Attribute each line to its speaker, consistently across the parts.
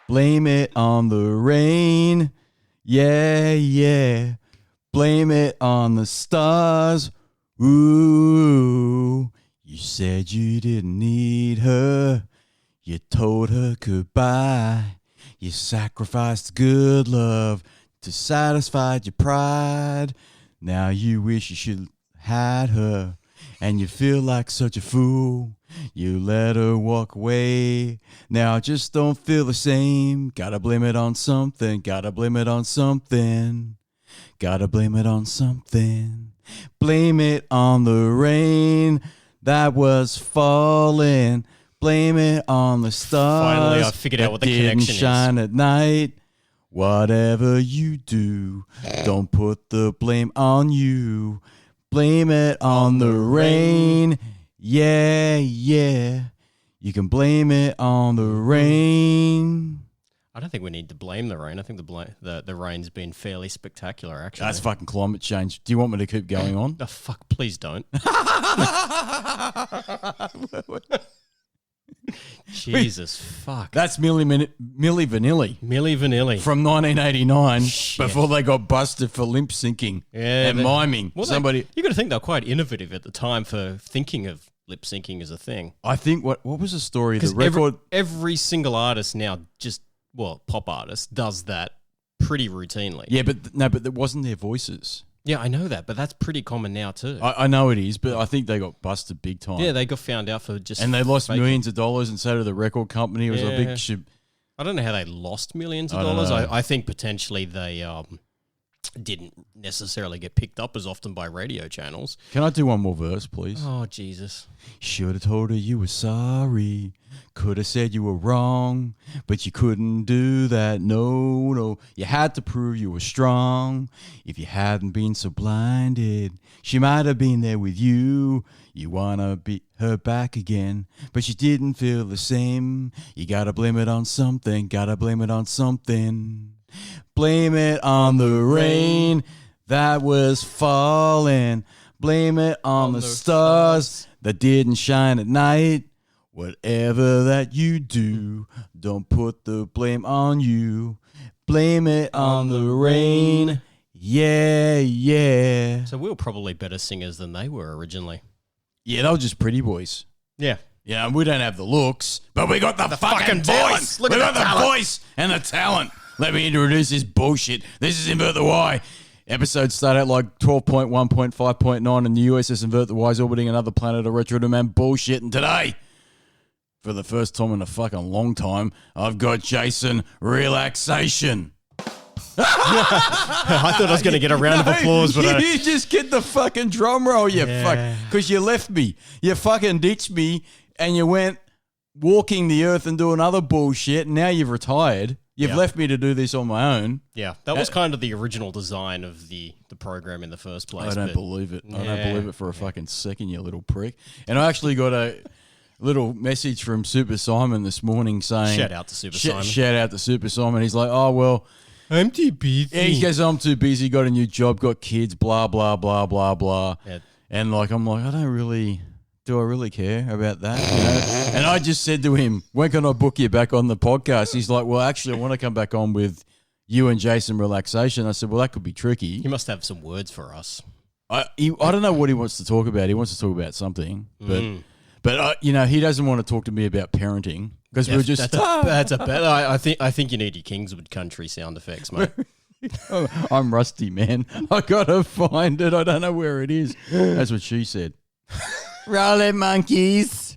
Speaker 1: Blame it on the rain. Yeah, yeah. Blame it on the stars. Ooh. You said you didn't need her. You told her goodbye. You sacrificed good love to satisfy your pride. Now you wish you should had her, and you feel like such a fool. You let her walk away. Now I just don't feel the same. Gotta blame it on something. Gotta blame it on something. Gotta blame it on something. Blame it on the rain that was falling. Blame it on the stars.
Speaker 2: Finally, I figured out what the connection is.
Speaker 1: Didn't shine at night. Whatever you do, don't put the blame on you. Blame it on the rain. Yeah, yeah. You can blame it on the rain.
Speaker 2: I don't think we need to blame the rain. I think the rain's been fairly spectacular, actually.
Speaker 1: That's fucking climate change. Do you want me to keep going on?
Speaker 2: Oh, fuck, please don't. Jesus, fuck.
Speaker 1: That's Milli Vanilli.
Speaker 2: Milli Vanilli.
Speaker 1: From 1989,
Speaker 2: Shit.
Speaker 1: before they got busted for lip syncing and miming.
Speaker 2: Well, you got to think they're quite innovative at the time for thinking of lip syncing as a thing.
Speaker 1: I think, what was the story? The record...
Speaker 2: Every single artist now pop artist does that pretty routinely.
Speaker 1: Yeah, but it wasn't their voices.
Speaker 2: Yeah, I know that, but that's pretty common now too.
Speaker 1: I know it is, but I think they got busted big time.
Speaker 2: Yeah, they got found out for just...
Speaker 1: And they lost millions of dollars, and so did the record company. It was a big shit.
Speaker 2: I don't know how they lost millions of dollars. I think potentially they didn't necessarily get picked up as often by radio channels.
Speaker 1: Can I do one more verse, please?
Speaker 2: Oh, Jesus.
Speaker 1: Should have told her you were sorry. Could have said you were wrong, but you couldn't do that. No. You had to prove you were strong. If you hadn't been so blinded, she might have been there with you. You want to be her back again, but she didn't feel the same. You got to blame it on something. Got to blame it on something. Blame it on the rain that was falling. Blame it on the stars that didn't shine at night. Whatever that you do, don't put the blame on you. Blame it on the rain. Yeah, yeah.
Speaker 2: So we were probably better singers than they were originally.
Speaker 1: Yeah, they were just pretty boys.
Speaker 2: Yeah.
Speaker 1: Yeah, we don't have the looks, but we got the fucking voice.
Speaker 2: Look at
Speaker 1: got
Speaker 2: the
Speaker 1: the
Speaker 2: talent.
Speaker 1: voice and the talent. Let me introduce this bullshit. This is Invert the Y. Episodes start at like 12.1.5.9 in the USS Invert the Y is orbiting another planet of retro to man bullshit. And today, for the first time in a fucking long time, I've got Jason Relaxation.
Speaker 2: I thought I was going to get a round of applause, but
Speaker 1: you just get the fucking drum roll, fuck. Because you left me. You fucking ditched me and you went walking the earth and doing other bullshit. And now you've retired. You've left me to do this on my own.
Speaker 2: Yeah, that was kind of the original design of the program in the first place.
Speaker 1: I don't believe it. I don't believe it for a fucking second, you little prick. And I actually got a little message from Super Simon this morning saying...
Speaker 2: Shout out to Super Simon.
Speaker 1: Shout out to Super Simon. He's like, oh, well...
Speaker 2: I'm too busy.
Speaker 1: Yeah, he goes, I'm too busy, got a new job, got kids, blah, blah, blah, blah, blah. Yeah. And I'm like, do I really care about that? You know? And I just said to him, when can I book you back on the podcast? He's like, well, actually, I want to come back on with you and Jason Relaxation. I said, well, that could be tricky.
Speaker 2: He must have some words for us.
Speaker 1: I don't know what he wants to talk about. He wants to talk about something. But he doesn't want to talk to me about parenting because we're just...
Speaker 2: That's a bet. I think you need your Kingswood Country sound effects, mate.
Speaker 1: I'm rusty, man. I got to find it. I don't know where it is. That's what she said. Roll it, monkeys.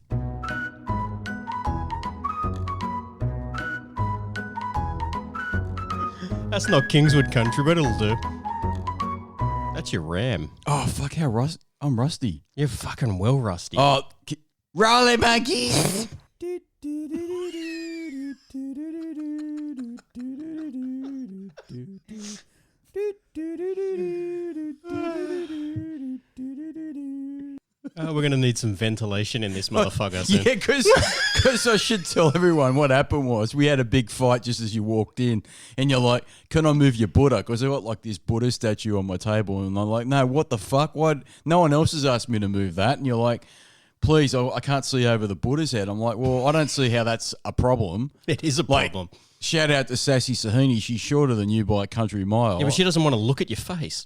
Speaker 2: That's not Kingswood Country, but it'll do. That's your Ram.
Speaker 1: Oh, fuck, I'm rusty.
Speaker 2: You're fucking well rusty.
Speaker 1: Oh, roll it, monkeys.
Speaker 2: We're going to need some ventilation in this motherfucker soon.
Speaker 1: Yeah, because I should tell everyone what happened was we had a big fight just as you walked in and you're like, can I move your Buddha? Because I got like this Buddha statue on my table and I'm like, no, what the fuck? What? No one else has asked me to move that. And you're like, please, I can't see over the Buddha's head. I'm like, well, I don't see how that's a problem.
Speaker 2: It is a problem.
Speaker 1: Shout out to Sassy Sahini. She's shorter than you by a country mile.
Speaker 2: Yeah, but she doesn't want to look at your face.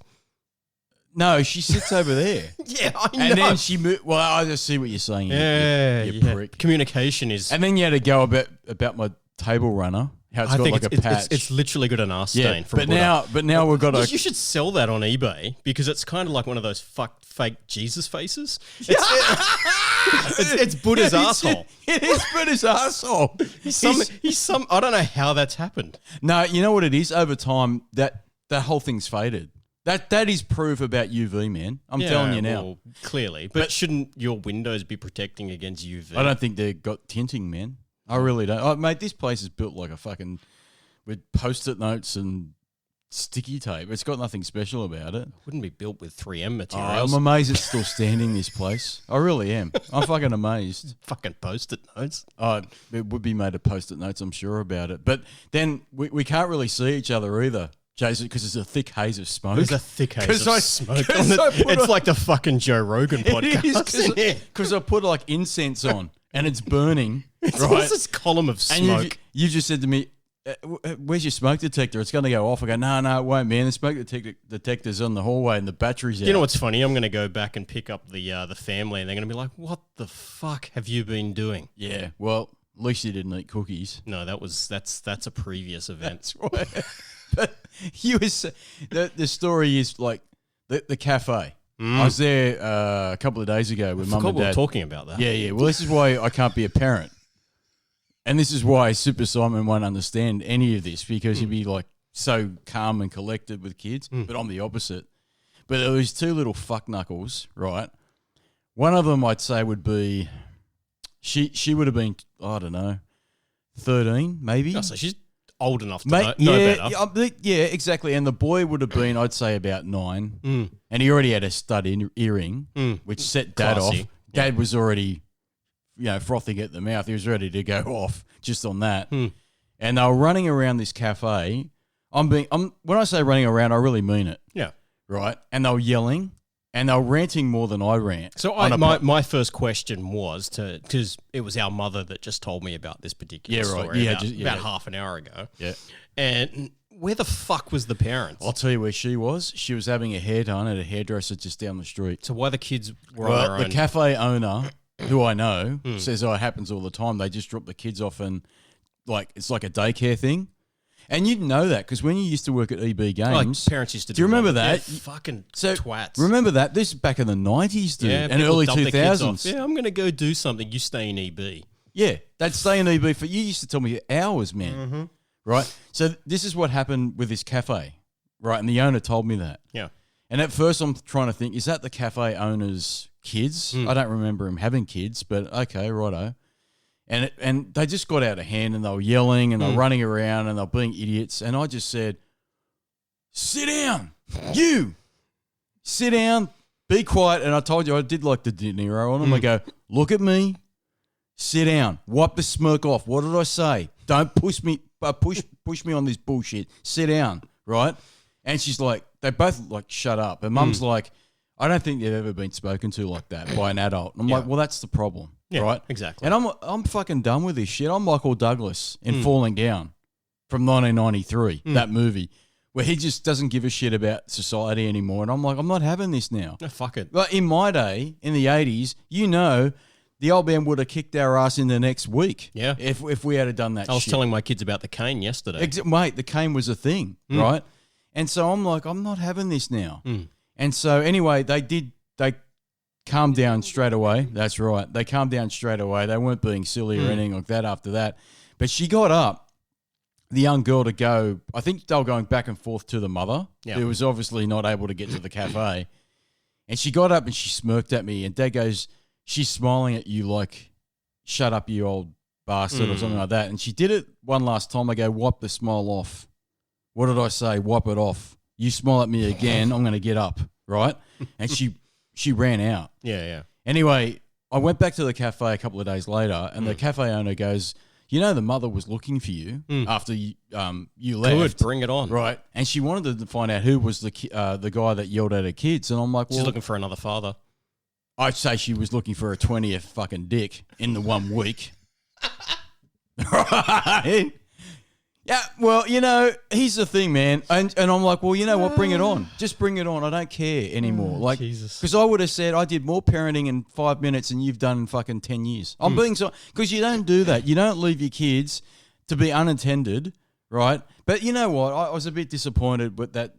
Speaker 1: No, she sits over there.
Speaker 2: Yeah, I know.
Speaker 1: And then she well, I just see what you're saying. You prick.
Speaker 2: Communication is...
Speaker 1: And then you had to go about my table runner. How it's got like a patch.
Speaker 2: It's literally got an arse stain from
Speaker 1: Buddha. But now we've got
Speaker 2: You should sell that on eBay because it's kind of like one of those fake Jesus faces. It's Buddha's asshole.
Speaker 1: It is Buddha's asshole.
Speaker 2: He's some. I don't know how that's happened.
Speaker 1: No, you know what it is? Over time, that whole thing's faded. That is proof about UV, man. I'm telling you now.
Speaker 2: Well, clearly. But shouldn't your windows be protecting against UV?
Speaker 1: I don't think they've got tinting, man. I really don't. Oh, mate, this place is built like a fucking... with Post-it notes and sticky tape. It's got nothing special about it.
Speaker 2: Wouldn't be built with 3M materials.
Speaker 1: I'm amazed it's still standing, this place. I really am. I'm fucking amazed.
Speaker 2: Fucking Post-it notes.
Speaker 1: Oh, it would be made of Post-it notes, I'm sure about it. But then we can't really see each other either, Jason, because there's a thick haze of smoke.
Speaker 2: There's a thick haze of smoke. It's like the fucking Joe Rogan podcast.
Speaker 1: Because I put like incense on and it's burning.
Speaker 2: It's
Speaker 1: right?
Speaker 2: this column of smoke.
Speaker 1: And you just said to me, where's your smoke detector? It's going to go off. I go, no, it won't, man. The smoke detector's on the hallway and the battery's out.
Speaker 2: You know what's funny? I'm going to go back and pick up the family and they're going to be like, what the fuck have you been doing?
Speaker 1: Yeah, well, at least you didn't eat cookies.
Speaker 2: No, that's a previous event.
Speaker 1: That's right. But the story is like the cafe. I was there a couple of days ago with Mum and Dad.
Speaker 2: We were talking about that.
Speaker 1: Yeah. Well, this is why I can't be a parent. And this is why Super Simon won't understand any of this because he'd be like so calm and collected with kids, but I'm the opposite. But there was two little fuck knuckles, right? One of them I'd say would be, she would have been, I don't know, 13 maybe.
Speaker 2: Oh, so she's old enough to know better.
Speaker 1: Yeah, exactly. And the boy would have been, I'd say, about 9. And he already had a stud earring, which set Dad
Speaker 2: Classy.
Speaker 1: off. Dad was already... frothing at the mouth. He was ready to go off just on that. And they were running around this cafe. When I say running around, I really mean it.
Speaker 2: Yeah.
Speaker 1: Right? And they were yelling and they were ranting more than I rant.
Speaker 2: So my first question was because it was our mother that just told me about this particular story about half an hour ago.
Speaker 1: Yeah.
Speaker 2: And where the fuck was the parents?
Speaker 1: I'll tell you where she was. She was having a hair done at a hairdresser just down the street.
Speaker 2: So why the kids were on their own?
Speaker 1: The cafe owner... who I know says, it happens all the time. They just drop the kids off and it's like a daycare thing. And you'd know that because when you used to work at EB Games,
Speaker 2: parents used to
Speaker 1: do you remember that?
Speaker 2: Fucking twats.
Speaker 1: Remember that? This is back in the 90s, dude, and early 2000s.
Speaker 2: Yeah, I'm going to go do something. You stay in EB.
Speaker 1: Yeah, they'd stay in EB for, you used to tell me hours, man. Right? So this is what happened with this cafe, right? And the owner told me that.
Speaker 2: Yeah.
Speaker 1: And at first I'm trying to think, is that the cafe owner's kids? I don't remember him having kids, but okay, righto. And they just got out of hand and they were yelling and they were running around and they were being idiots. And I just said, sit down, you, sit down, be quiet. And I told you I did like the De Niro on them. I go, look at me, sit down, wipe the smirk off. What did I say? Don't push me on this bullshit. Sit down, right? And she's like, they both like, shut up. And Mum's like, I don't think they've ever been spoken to like that by an adult. And I'm like, well, that's the problem, right?
Speaker 2: Exactly.
Speaker 1: And I'm fucking done with this shit. I'm Michael Douglas in Falling Down from 1993, that movie, where he just doesn't give a shit about society anymore. And I'm like, I'm not having this now.
Speaker 2: No, fuck it.
Speaker 1: But in my day, in the 80s, the old man would have kicked our ass in the next week. Yeah. If we had done that shit.
Speaker 2: I was telling my kids about the cane yesterday.
Speaker 1: Mate, the cane was a thing, right? And so I'm like, I'm not having this now. And so anyway, they calmed down straight away. That's right. They calmed down straight away. They weren't being silly or anything like that after that. But she got up, the young girl, to go. I think they were going back and forth to the mother, who was obviously not able to get to the cafe. And she got up and she smirked at me. And Dad goes, she's smiling at you like, shut up, you old bastard, or something like that. And she did it one last time. I go, wipe the smile off. What did I say? Wipe it off. You smile at me again, I'm going to get up, right? And she ran out.
Speaker 2: Yeah.
Speaker 1: Anyway, I went back to the cafe a couple of days later, and the cafe owner goes, the mother was looking for you after you left.
Speaker 2: Good, bring it on.
Speaker 1: Right. And she wanted to find out who was the guy that yelled at her kids. And I'm like, well,
Speaker 2: she's looking for another father.
Speaker 1: I'd say she was looking for a 20th fucking dick in the 1 week. Right? Yeah, well, here's the thing, man. And I'm like, well, you know what? Bring it on. Just bring it on. I don't care anymore. Because I would have said I did more parenting in 5 minutes than you've done in fucking 10 years. I'm being so... Because you don't do that. You don't leave your kids to be unattended, right? But you know what? I was a bit disappointed with that.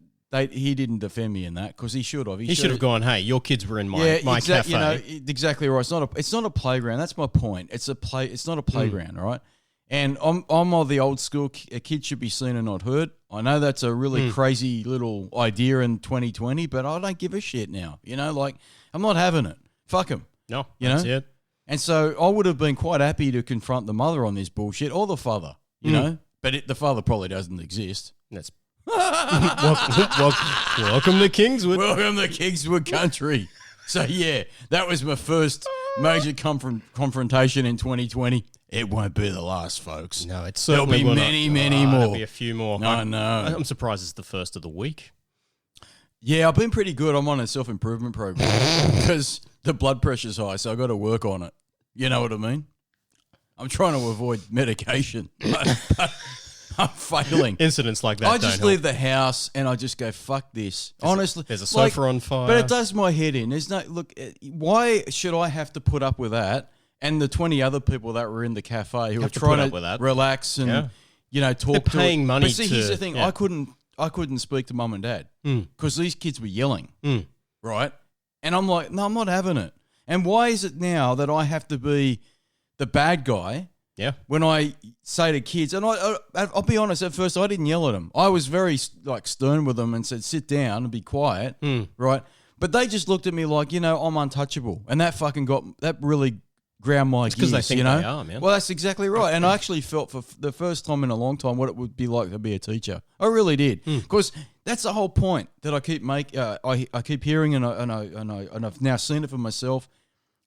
Speaker 1: He didn't defend me in that because he should have.
Speaker 2: He should have gone, hey, your kids were in my cafe.
Speaker 1: Exactly right. It's not a playground. That's my point. It's not a playground, right? And I'm of the old school. A kid should be seen and not heard. I know that's a really crazy little idea in 2020, but I don't give a shit now. I'm not having it. Fuck him.
Speaker 2: No, that's it.
Speaker 1: And so I would have been quite happy to confront the mother on this bullshit or the father, you know. But the father probably doesn't exist.
Speaker 2: That's welcome to Kingswood.
Speaker 1: Welcome to Kingswood country. So yeah, that was my first major confrontation in 2020. It won't be the last, folks.
Speaker 2: No, it's certainly
Speaker 1: there'll be many more.
Speaker 2: There'll be a few more.
Speaker 1: No.
Speaker 2: I'm surprised it's the first of the week.
Speaker 1: Yeah, I've been pretty good. I'm on a self-improvement program because the blood pressure's high, so I've got to work on it. You know what I mean? I'm trying to avoid medication, but I'm failing.
Speaker 2: Incidents like that
Speaker 1: I just leave the house and I just go, fuck this. Honestly.
Speaker 2: There's a sofa on fire.
Speaker 1: But it does my head in. There's no, look, why should I have to put up with that? And the 20 other people that were in the cafe who were trying to relax and, talk.
Speaker 2: They're paying money.
Speaker 1: But see, here's the thing. I couldn't speak to mum and dad because these kids were yelling, right? And I'm like, no, I'm not having it. And why is it now that I have to be the bad guy?
Speaker 2: Yeah.
Speaker 1: When I say to kids, and I'll be honest, at first I didn't yell at them. I was very stern with them and said, sit down and be quiet, right? But they just looked at me like, I'm untouchable. And that really ground my gears.
Speaker 2: Because they think they are, man.
Speaker 1: Well, that's exactly right. And I actually felt for the first time in a long time what it would be like to be a teacher. I really did. Because that's the whole point that I keep I keep hearing and I've now seen it for myself.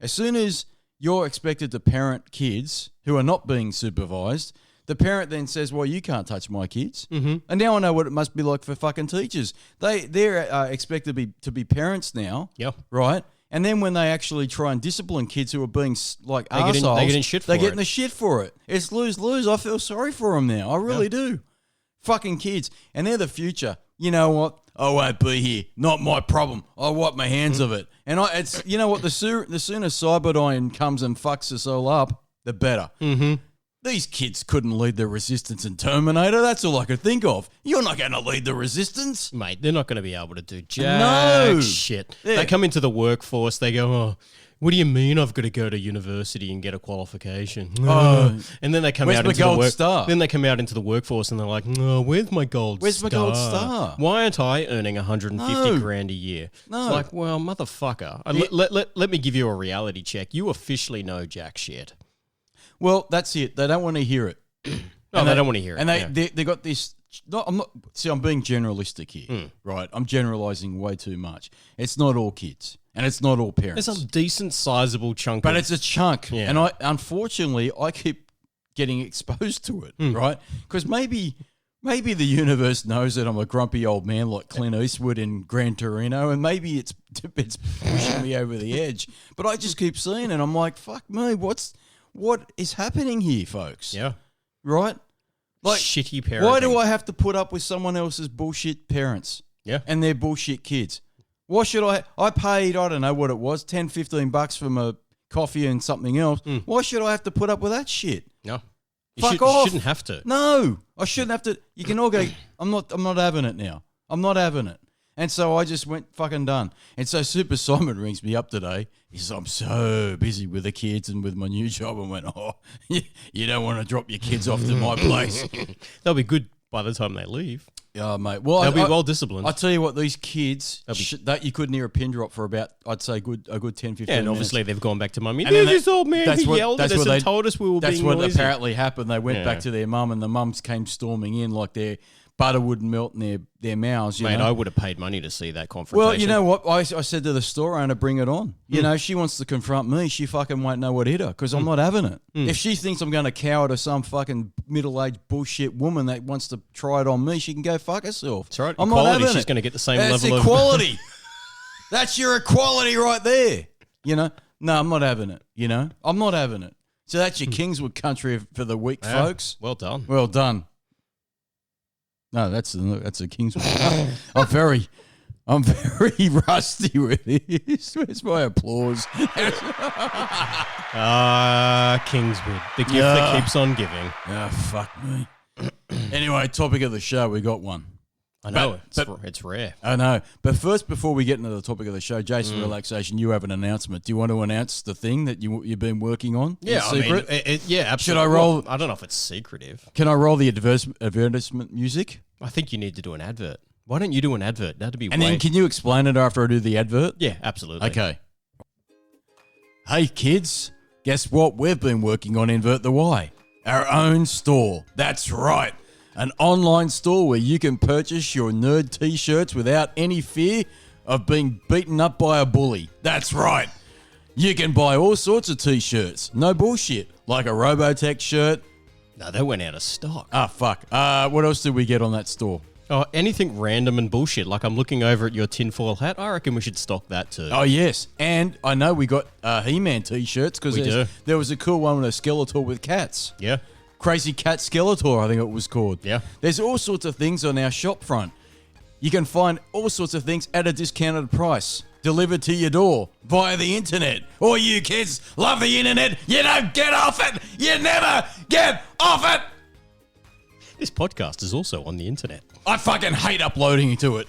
Speaker 1: As soon as you're expected to parent kids who are not being supervised, the parent then says, well, you can't touch my kids. Mm-hmm. And now I know what it must be like for fucking teachers. They're expected to be parents now, right? And then when they actually try and discipline kids who are being like assholes,
Speaker 2: they get in shit for
Speaker 1: they're getting the shit for it. It's lose-lose. I feel sorry for them now. I really do. Fucking kids. And they're the future. You know what? I won't be here. Not my problem. I wipe my hands of it. And it's you know what? The sooner Cyberdyne comes and fucks us all up, the better. Mm-hmm. These kids couldn't lead the resistance in Terminator. That's all I could think of. You're not going to lead the resistance.
Speaker 2: Mate, they're not going to be able to do jack shit. Yeah. They come into the workforce, they go, oh, what do you mean I've got to go to university and get a qualification? And then they come out into the star? Then they come out into the workforce and they're like, no, where's my gold star?
Speaker 1: Where's my gold star?
Speaker 2: Why aren't I earning 150 grand a year? No. It's like, well, motherfucker. Let me give you a reality check. You officially know jack shit.
Speaker 1: Well, that's it. They don't want to hear it.
Speaker 2: No, they don't want to hear it.
Speaker 1: And they got this. No, I'm being generalistic here, right? I'm generalising way too much. It's not all kids, and it's not all parents.
Speaker 2: It's a decent, sizable chunk,
Speaker 1: but it's a chunk. Yeah. And unfortunately, I keep getting exposed to it, right? Because maybe the universe knows that I'm a grumpy old man like Clint Eastwood in Gran Torino, and maybe it's pushing me over the edge. But I just keep seeing it. I'm like, fuck me, what is happening here, folks?
Speaker 2: Yeah.
Speaker 1: Right? Like,
Speaker 2: shitty parenting.
Speaker 1: Why do I have to put up with someone else's bullshit parents?
Speaker 2: Yeah.
Speaker 1: And their bullshit kids? Why should I paid, I don't know what it was, $10, $15 for my coffee and something else. Why should I have to put up with that shit?
Speaker 2: No.
Speaker 1: Fuck off.
Speaker 2: You shouldn't have to.
Speaker 1: No. I shouldn't have to. You can all go, I'm not having it now. I'm not having it. And so I just went fucking done. And so Super Simon rings me up today. He says, I'm so busy with the kids and with my new job. And went, you don't want to drop your kids off to my place.
Speaker 2: They'll be good by the time they leave.
Speaker 1: Yeah, mate. Well,
Speaker 2: they'll be well disciplined.
Speaker 1: I tell you what, these kids, that you couldn't hear a pin drop for about, I'd say, a good 10, 15 minutes.
Speaker 2: And obviously they've gone back to mummy. There's this old man who yelled at us and told us we were being noisy.
Speaker 1: That's what apparently happened. They went back to their mum and the mums came storming in like their butter wouldn't melt in their mouths.
Speaker 2: Mate, I would have paid money to see that confrontation.
Speaker 1: Well, you know what? I said to the store owner, bring it on. You know, she wants to confront me. She fucking won't know what hit her because I'm not having it. If she thinks I'm going to cower to some fucking middle-aged bullshit woman that wants to try it on me, she can go fuck herself.
Speaker 2: That's right.
Speaker 1: I'm
Speaker 2: equality,
Speaker 1: not having
Speaker 2: she's going to get the same
Speaker 1: That's
Speaker 2: level
Speaker 1: equality. That's your equality right there. You know? No, I'm not having it. You know? I'm not having it. So that's your Kingswood country for the week, folks.
Speaker 2: Well done.
Speaker 1: Well done. No, that's a Kingswood. I'm very rusty with this. Where's my applause?
Speaker 2: Kingswood. The gift that keeps on giving.
Speaker 1: Fuck me. Anyway, topic of the show. We got one.
Speaker 2: I know. It's rare.
Speaker 1: I know. But first, before we get into the topic of the show, Jason, Relaxation, you have an announcement. Do you want to announce the thing that you've been working on?
Speaker 2: Yeah,
Speaker 1: secret?
Speaker 2: Yeah, absolutely.
Speaker 1: Should I roll?
Speaker 2: Well, I don't know if it's secretive.
Speaker 1: Can I roll the advertisement music?
Speaker 2: I think you need to do an advert. Why don't you do an advert? That'd be.
Speaker 1: And then can you explain it after I do the advert?
Speaker 2: Yeah, absolutely.
Speaker 1: Okay. Hey kids, guess what we've been working on Invert the Y? Our own store. That's right. An online store where you can purchase your nerd t-shirts without any fear of being beaten up by a bully. That's right. You can buy all sorts of t-shirts. No bullshit. Like a Robotech shirt.
Speaker 2: No, they went out of stock.
Speaker 1: Fuck. What else did we get on that store?
Speaker 2: Oh, anything random and bullshit. Like I'm looking over at your tinfoil hat. I reckon we should stock that too.
Speaker 1: Oh, yes. And I know we got He-Man t-shirts because there was a cool one with a Skeletor with cats.
Speaker 2: Yeah.
Speaker 1: Crazy Cat Skeletor, I think it was called.
Speaker 2: Yeah.
Speaker 1: There's all sorts of things on our shop front. You can find all sorts of things at a discounted price, delivered to your door via the internet. All you kids love the internet. You don't get off it. You never get off it.
Speaker 2: This podcast is also on the internet.
Speaker 1: I fucking hate uploading to it.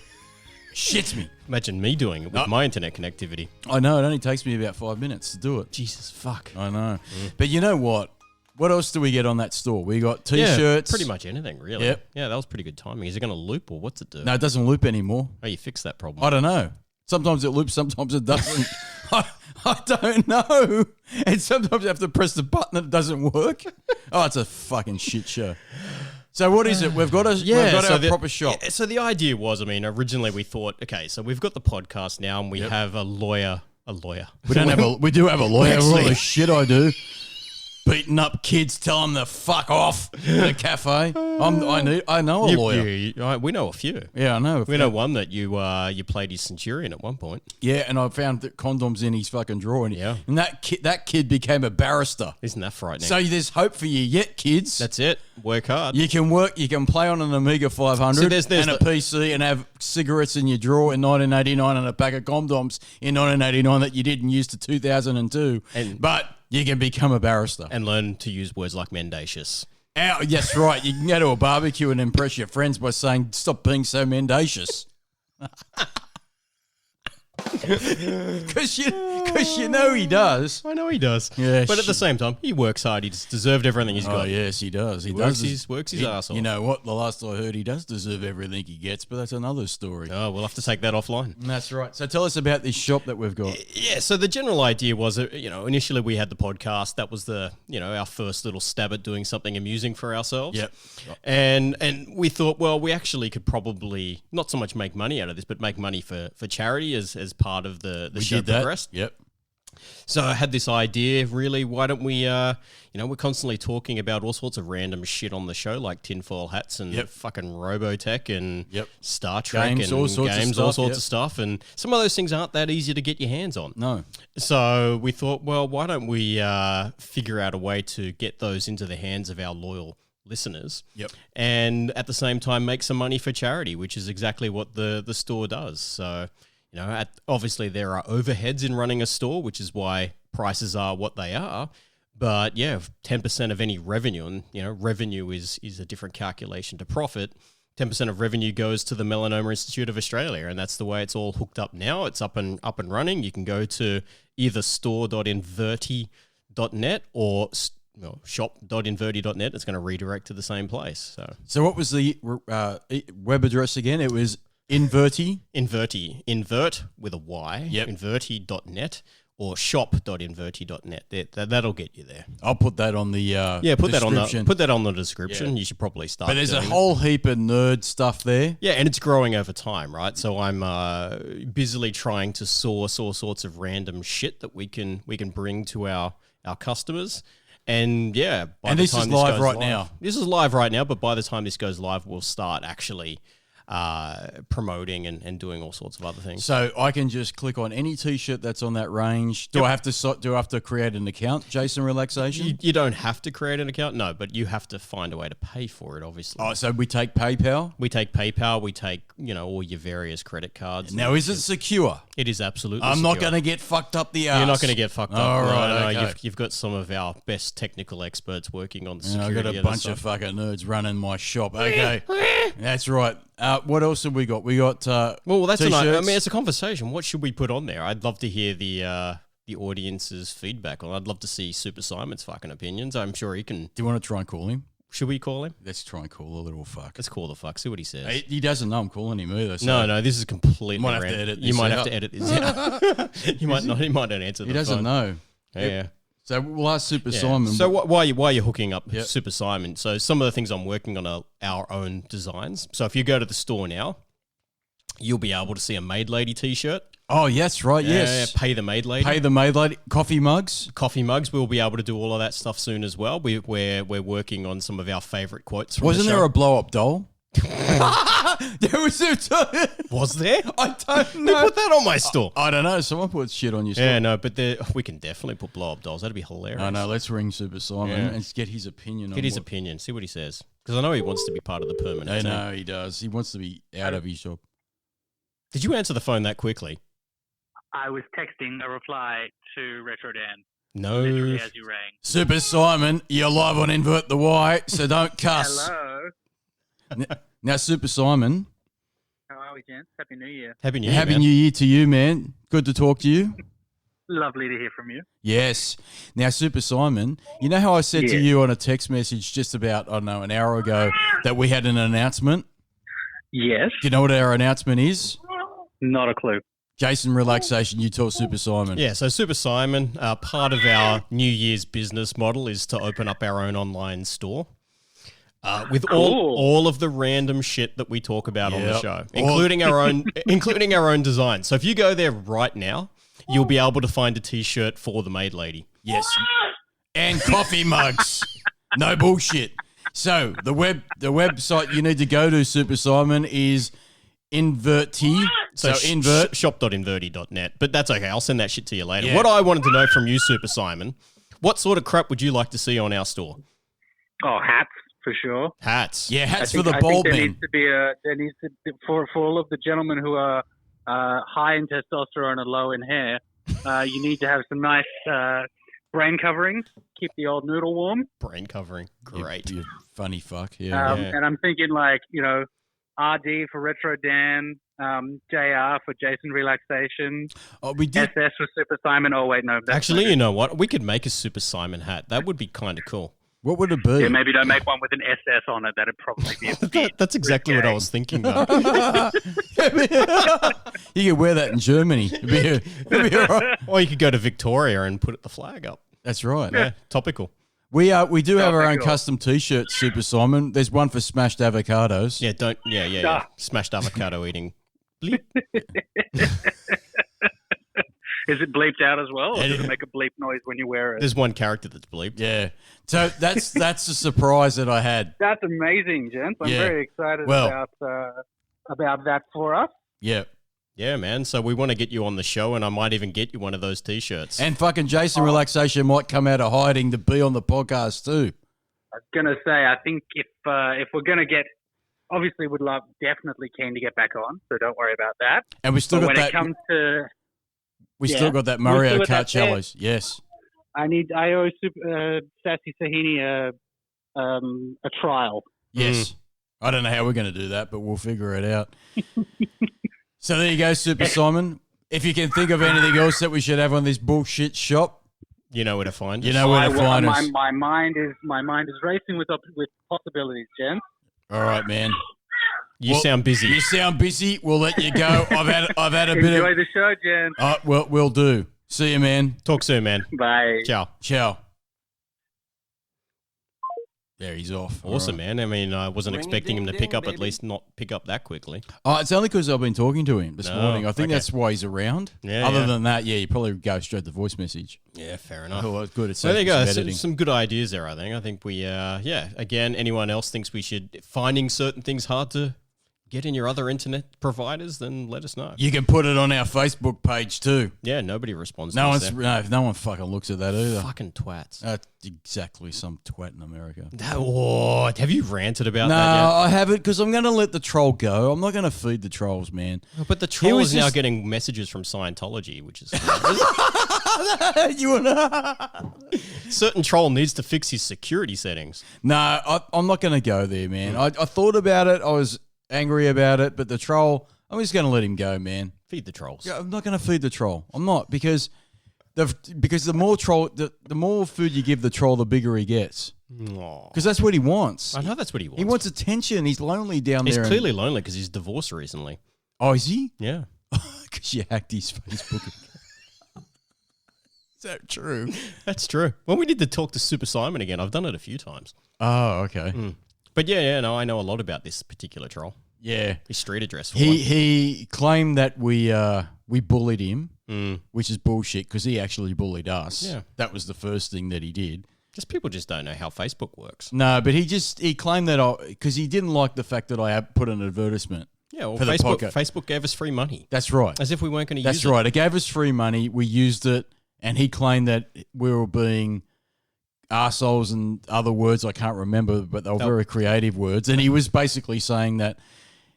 Speaker 1: Shits me.
Speaker 2: Imagine me doing it with my internet connectivity.
Speaker 1: I know. It only takes me about 5 minutes to do it.
Speaker 2: Jesus, fuck.
Speaker 1: I know. But you know what? What else do we get on that store? We got t-shirts.
Speaker 2: Pretty much anything, really.
Speaker 1: Yep.
Speaker 2: Yeah, that was pretty good timing. Is it going to loop or what's it do?
Speaker 1: No, it doesn't loop anymore.
Speaker 2: Oh, you fixed that problem.
Speaker 1: I don't know. Sometimes it loops, sometimes it doesn't. I don't know. And sometimes I have to press the button and it doesn't work. Oh, it's a fucking shit show. So what is it? We've got our proper shop.
Speaker 2: Yeah, so the idea was, originally we thought, okay, so we've got the podcast now and we have a lawyer.
Speaker 1: We do have a lawyer. Actually, all the shit I do. Beating up kids, tell them to fuck off in a cafe. I know a lawyer.
Speaker 2: We know a few.
Speaker 1: Yeah, I know.
Speaker 2: We know one that you played his centurion at one point.
Speaker 1: Yeah, and I found condoms in his fucking drawer. And that kid became a barrister.
Speaker 2: Isn't that frightening?
Speaker 1: So there's hope for you yet, kids.
Speaker 2: That's it. Work hard.
Speaker 1: You can work. You can play on an Amiga 500 and a PC and have cigarettes in your drawer in 1989 and a pack of condoms in 1989 that you didn't use to 2002. But you can become a barrister.
Speaker 2: And learn to use words like mendacious.
Speaker 1: Yes, right. You can go to a barbecue and impress your friends by saying, stop being so mendacious. Because you know he does.
Speaker 2: I know he does.
Speaker 1: Yeah,
Speaker 2: but at the same time, he works hard. He's deserved everything he's got.
Speaker 1: Oh, yes, he does. He
Speaker 2: works his ass off.
Speaker 1: You know what? The last I heard, he does deserve everything he gets, but that's another story.
Speaker 2: Oh, we'll have to take that offline.
Speaker 1: That's right. So tell us about this shop that we've got.
Speaker 2: Yeah, so the general idea was, initially we had the podcast. That was our first little stab at doing something amusing for ourselves.
Speaker 1: Yep.
Speaker 2: And we thought, well, we actually could probably not so much make money out of this, but make money for charity as part of the show progressed.
Speaker 1: Yep.
Speaker 2: So I had this idea, really, why don't we, we're constantly talking about all sorts of random shit on the show, like tinfoil hats and fucking Robotech and Star Trek
Speaker 1: games,
Speaker 2: and
Speaker 1: all sorts
Speaker 2: of stuff. And some of those things aren't that easy to get your hands on.
Speaker 1: No.
Speaker 2: So we thought, well, why don't we figure out a way to get those into the hands of our loyal listeners and at the same time make some money for charity, which is exactly what the store does. So... obviously there are overheads in running a store, which is why prices are what they are. But 10% of any revenue, and revenue is a different calculation to profit. 10% of revenue goes to the Melanoma Institute of Australia, and that's the way it's all hooked up now. It's up and running. You can go to either store.inverti.net or shop.inverti.net. It's going to redirect to the same place.
Speaker 1: So what was the web address again? It was Inverti,
Speaker 2: Invert with a Y, Inverti.net or shop.inverti.net. That'll get you there.
Speaker 1: I'll put that on the description.
Speaker 2: Put that on the description. Yeah. You should probably start.
Speaker 1: But there's a whole heap of nerd stuff there.
Speaker 2: Yeah, and it's growing over time, right? So I'm busily trying to source all sorts of random shit that we can bring to our customers. And this is live right now. This is live right now, but by the time this goes live, we'll start actually promoting and doing all sorts of other things.
Speaker 1: So I can just click on any T-shirt that's on that range. Do I have to create an account, Jason Relaxation?
Speaker 2: You don't have to create an account, no, but you have to find a way to pay for it, obviously.
Speaker 1: Oh, so we take PayPal?
Speaker 2: We take PayPal. We take, all your various credit cards.
Speaker 1: Now, is it secure?
Speaker 2: It is absolutely
Speaker 1: I'm
Speaker 2: secure.
Speaker 1: not going to get fucked up the ass.
Speaker 2: You're not going to get fucked up.
Speaker 1: All right,
Speaker 2: no,
Speaker 1: okay.
Speaker 2: You've got some of our best technical experts working on the security.
Speaker 1: I've got a bunch of fucking nerds running my shop. Okay, that's right. What else have we got? We got
Speaker 2: well, that's
Speaker 1: T-shirts.
Speaker 2: it's a conversation. What should we put on there? I'd love to hear the audience's feedback. I'd love to see Super Simon's fucking opinions. I'm sure he can.
Speaker 1: Do you want to try and call him?
Speaker 2: Should we call him?
Speaker 1: Let's try and call the little fuck.
Speaker 2: Let's call the fuck. See what he says.
Speaker 1: He doesn't know I'm calling him either. So
Speaker 2: No, this is completely.
Speaker 1: You might have to edit this
Speaker 2: You might
Speaker 1: out.
Speaker 2: have to edit this out. He might not answer.
Speaker 1: he doesn't know.
Speaker 2: Yeah.
Speaker 1: So we'll ask Super
Speaker 2: Yeah.
Speaker 1: Simon.
Speaker 2: So why are you hooking up
Speaker 1: Yep.
Speaker 2: Super Simon? So some of the things I'm working on are our own designs. So if you go to the store now, you'll be able to see a Maid Lady T-shirt.
Speaker 1: Oh, yes, right, yes.
Speaker 2: Yeah, pay the Maid Lady.
Speaker 1: Pay the maid lady. Coffee mugs.
Speaker 2: Coffee mugs. We'll be able to do all of that stuff soon as well. We're working on some of our favorite quotes. From
Speaker 1: Wasn't
Speaker 2: the
Speaker 1: there
Speaker 2: show.
Speaker 1: a blow up doll? There was
Speaker 2: Was there?
Speaker 1: I don't
Speaker 2: Who
Speaker 1: know.
Speaker 2: put that on my store?
Speaker 1: I don't know. Someone put shit on your store.
Speaker 2: Yeah, no, but we can definitely put blow up dolls. That'd be hilarious.
Speaker 1: I know. Let's ring Super Simon
Speaker 2: Yeah.
Speaker 1: and get his opinion.
Speaker 2: Get his opinion. See what he says. Because I know he wants to be part of the permanent
Speaker 1: I
Speaker 2: team.
Speaker 1: know he does. He wants to be out of his shop.
Speaker 2: Did you answer the phone that quickly?
Speaker 3: I was texting a reply to Retro Dan
Speaker 2: No.
Speaker 3: literally as you rang.
Speaker 1: Super Simon, you're live on Invert the Y, so don't cuss.
Speaker 3: Hello.
Speaker 1: Now, Super Simon,
Speaker 3: How are we, gents? Happy New Year.
Speaker 2: Happy New Year,
Speaker 1: Happy
Speaker 2: man.
Speaker 1: New Year to you, man. Good to talk to you.
Speaker 3: Lovely to hear from you.
Speaker 1: Yes. Now, Super Simon, you know how I said to
Speaker 3: Yeah.
Speaker 1: you on a text message just about, I don't know, an hour ago that we had an announcement?
Speaker 3: Yes.
Speaker 1: Do you know what our announcement is?
Speaker 3: Not a clue.
Speaker 1: Jason Relaxation, you talk Super Simon.
Speaker 2: Yeah, so Super Simon, part of our New Year's business model is to open up our own online store. With all of the random shit that we talk about on the
Speaker 1: Yep.
Speaker 2: show, including our own design. So if you go there right now, you'll be able to find a T-shirt for the Maid Lady.
Speaker 1: Yes. And coffee mugs. No bullshit. So the website you need to go to, Super Simon, is Inverty. So Invert.
Speaker 2: shop.inverty.net. But that's okay. I'll send that shit to you later.
Speaker 1: Yeah.
Speaker 2: What I wanted to know from you, Super Simon, what sort of crap would you like to see on our store?
Speaker 3: Oh, hats for sure.
Speaker 2: Hats.
Speaker 1: Yeah, hats for
Speaker 3: I
Speaker 1: the
Speaker 3: think
Speaker 1: bald
Speaker 3: there
Speaker 1: men.
Speaker 3: needs to be for all of the gentlemen who are high in testosterone and low in hair. You need to have some nice brain coverings. Keep the old noodle warm.
Speaker 2: Brain covering. Great.
Speaker 1: You funny fuck. Yeah.
Speaker 3: And I'm thinking RD for Retro Dan, JR for Jason Relaxation,
Speaker 1: Oh, we did.
Speaker 3: SS for Super Simon. Oh, wait, no. That's
Speaker 2: Actually,
Speaker 3: not
Speaker 2: you know what? We could make a Super Simon hat. That would be kind of cool.
Speaker 1: What would it be?
Speaker 3: Yeah, maybe don't make one with an SS on it. That'd probably be a bit.
Speaker 2: That's exactly what I was thinking, though.
Speaker 1: You could wear that in Germany. It'd be all right.
Speaker 2: Or you could go to Victoria and put the flag up.
Speaker 1: That's right.
Speaker 2: Yeah, topical.
Speaker 1: We do have our own
Speaker 3: thank you.
Speaker 1: custom T-shirts, Super Simon. There's one for smashed avocados.
Speaker 2: Yeah. Smashed avocado eating. Bleep.
Speaker 3: Is it bleeped out as well, or
Speaker 1: Yeah.
Speaker 3: does it make a bleep noise when you wear it?
Speaker 2: There's one character that's bleeped.
Speaker 1: Yeah. So that's a surprise that I had.
Speaker 3: That's amazing, gents. I'm
Speaker 1: Yeah.
Speaker 3: very excited
Speaker 1: Well-
Speaker 3: about that for us.
Speaker 1: Yeah.
Speaker 2: Yeah, man. So we want to get you on the show, and I might even get you one of those T-shirts.
Speaker 1: And fucking Jason Relaxation might come out of hiding to be on the podcast too.
Speaker 3: I was gonna say, I think if we're gonna get, obviously, would love definitely keen to get back on. So don't worry about that.
Speaker 1: And we still
Speaker 3: But
Speaker 1: got
Speaker 3: when
Speaker 1: that.
Speaker 3: it comes to,
Speaker 1: We
Speaker 3: yeah.
Speaker 1: still got that
Speaker 3: We're
Speaker 1: Mario
Speaker 3: still at
Speaker 1: Kart
Speaker 3: that bit.
Speaker 1: challenge. Yes.
Speaker 3: I owe Sassy Sahini a trial.
Speaker 1: Yes. I don't know how we're going to do that, but we'll figure it out. So there you go, Super Simon. If you can think of anything else that we should have on this bullshit shop,
Speaker 2: You know where to find us.
Speaker 1: you know where to find us.
Speaker 3: My mind is racing with possibilities, gents.
Speaker 1: All right, man.
Speaker 2: You
Speaker 1: Well,
Speaker 2: sound busy.
Speaker 1: You sound busy. We'll let you go. I've had a bit
Speaker 3: Enjoy
Speaker 1: of.
Speaker 3: the show, gents.
Speaker 1: Well, we'll do. See you, man.
Speaker 2: Talk soon, man.
Speaker 3: Bye.
Speaker 2: Ciao.
Speaker 1: Ciao. There, he's off.
Speaker 2: Awesome,
Speaker 1: All right.
Speaker 2: man. I mean, I wasn't expecting him to pick up, at least not pick up that quickly.
Speaker 1: Oh, it's only because I've been talking to him this
Speaker 2: Oh,
Speaker 1: morning. I think
Speaker 2: okay.
Speaker 1: that's why he's around.
Speaker 2: Yeah,
Speaker 1: Other
Speaker 2: yeah.
Speaker 1: than that, yeah, you probably go straight to voice message.
Speaker 2: Yeah, fair enough.
Speaker 1: Oh, well, good. It's
Speaker 2: So there you go.
Speaker 1: some
Speaker 2: Some,
Speaker 1: editing.
Speaker 2: some good ideas there, I think. I think we, again, anyone else thinks we should, finding certain things hard to get in your other internet providers, then let us know.
Speaker 1: You can put it on our Facebook page too.
Speaker 2: Yeah, nobody responds to
Speaker 1: No
Speaker 2: us there.
Speaker 1: no one fucking looks at that either.
Speaker 2: Fucking twats.
Speaker 1: That's exactly some twat in America.
Speaker 2: Have you ranted about
Speaker 1: No,
Speaker 2: that yet?
Speaker 1: I haven't because I'm going to let the troll go. I'm not going to feed the trolls, man.
Speaker 2: But the troll is now getting messages from Scientology, which is... Certain troll needs to fix his security settings.
Speaker 1: No, I'm not going to go there, man. I thought about it. I was angry about it, but the troll, I'm just going to let him go, man.
Speaker 2: Feed the trolls.
Speaker 1: Yeah, I'm not going to feed the troll. I'm not because the more troll, the more food you give the troll, the bigger he gets. Because that's what he wants.
Speaker 2: I know that's what he wants.
Speaker 1: He wants attention. He's lonely down there.
Speaker 2: He's clearly lonely because he's divorced recently.
Speaker 1: Oh, is he?
Speaker 2: Yeah.
Speaker 1: Because you hacked his Facebook account. Is that true?
Speaker 2: That's true. Well, we need to talk to Super Simon again. I've done it a few times.
Speaker 1: Oh, okay.
Speaker 2: But no, I know a lot about this particular troll.
Speaker 1: Yeah.
Speaker 2: His street address.
Speaker 1: He claimed that we bullied him, which is bullshit because he actually bullied us.
Speaker 2: Yeah.
Speaker 1: That was the first thing that he did.
Speaker 2: Just people just don't know how Facebook works.
Speaker 1: No, but he claimed that because he didn't like the fact that I put an advertisement.
Speaker 2: Yeah, well,
Speaker 1: for
Speaker 2: Facebook gave us free money.
Speaker 1: That's right.
Speaker 2: As if we weren't going to use it.
Speaker 1: That's right. It gave us free money. We used it, and he claimed that we were being arseholes and other words I can't remember, but they were very creative words. And he was basically saying that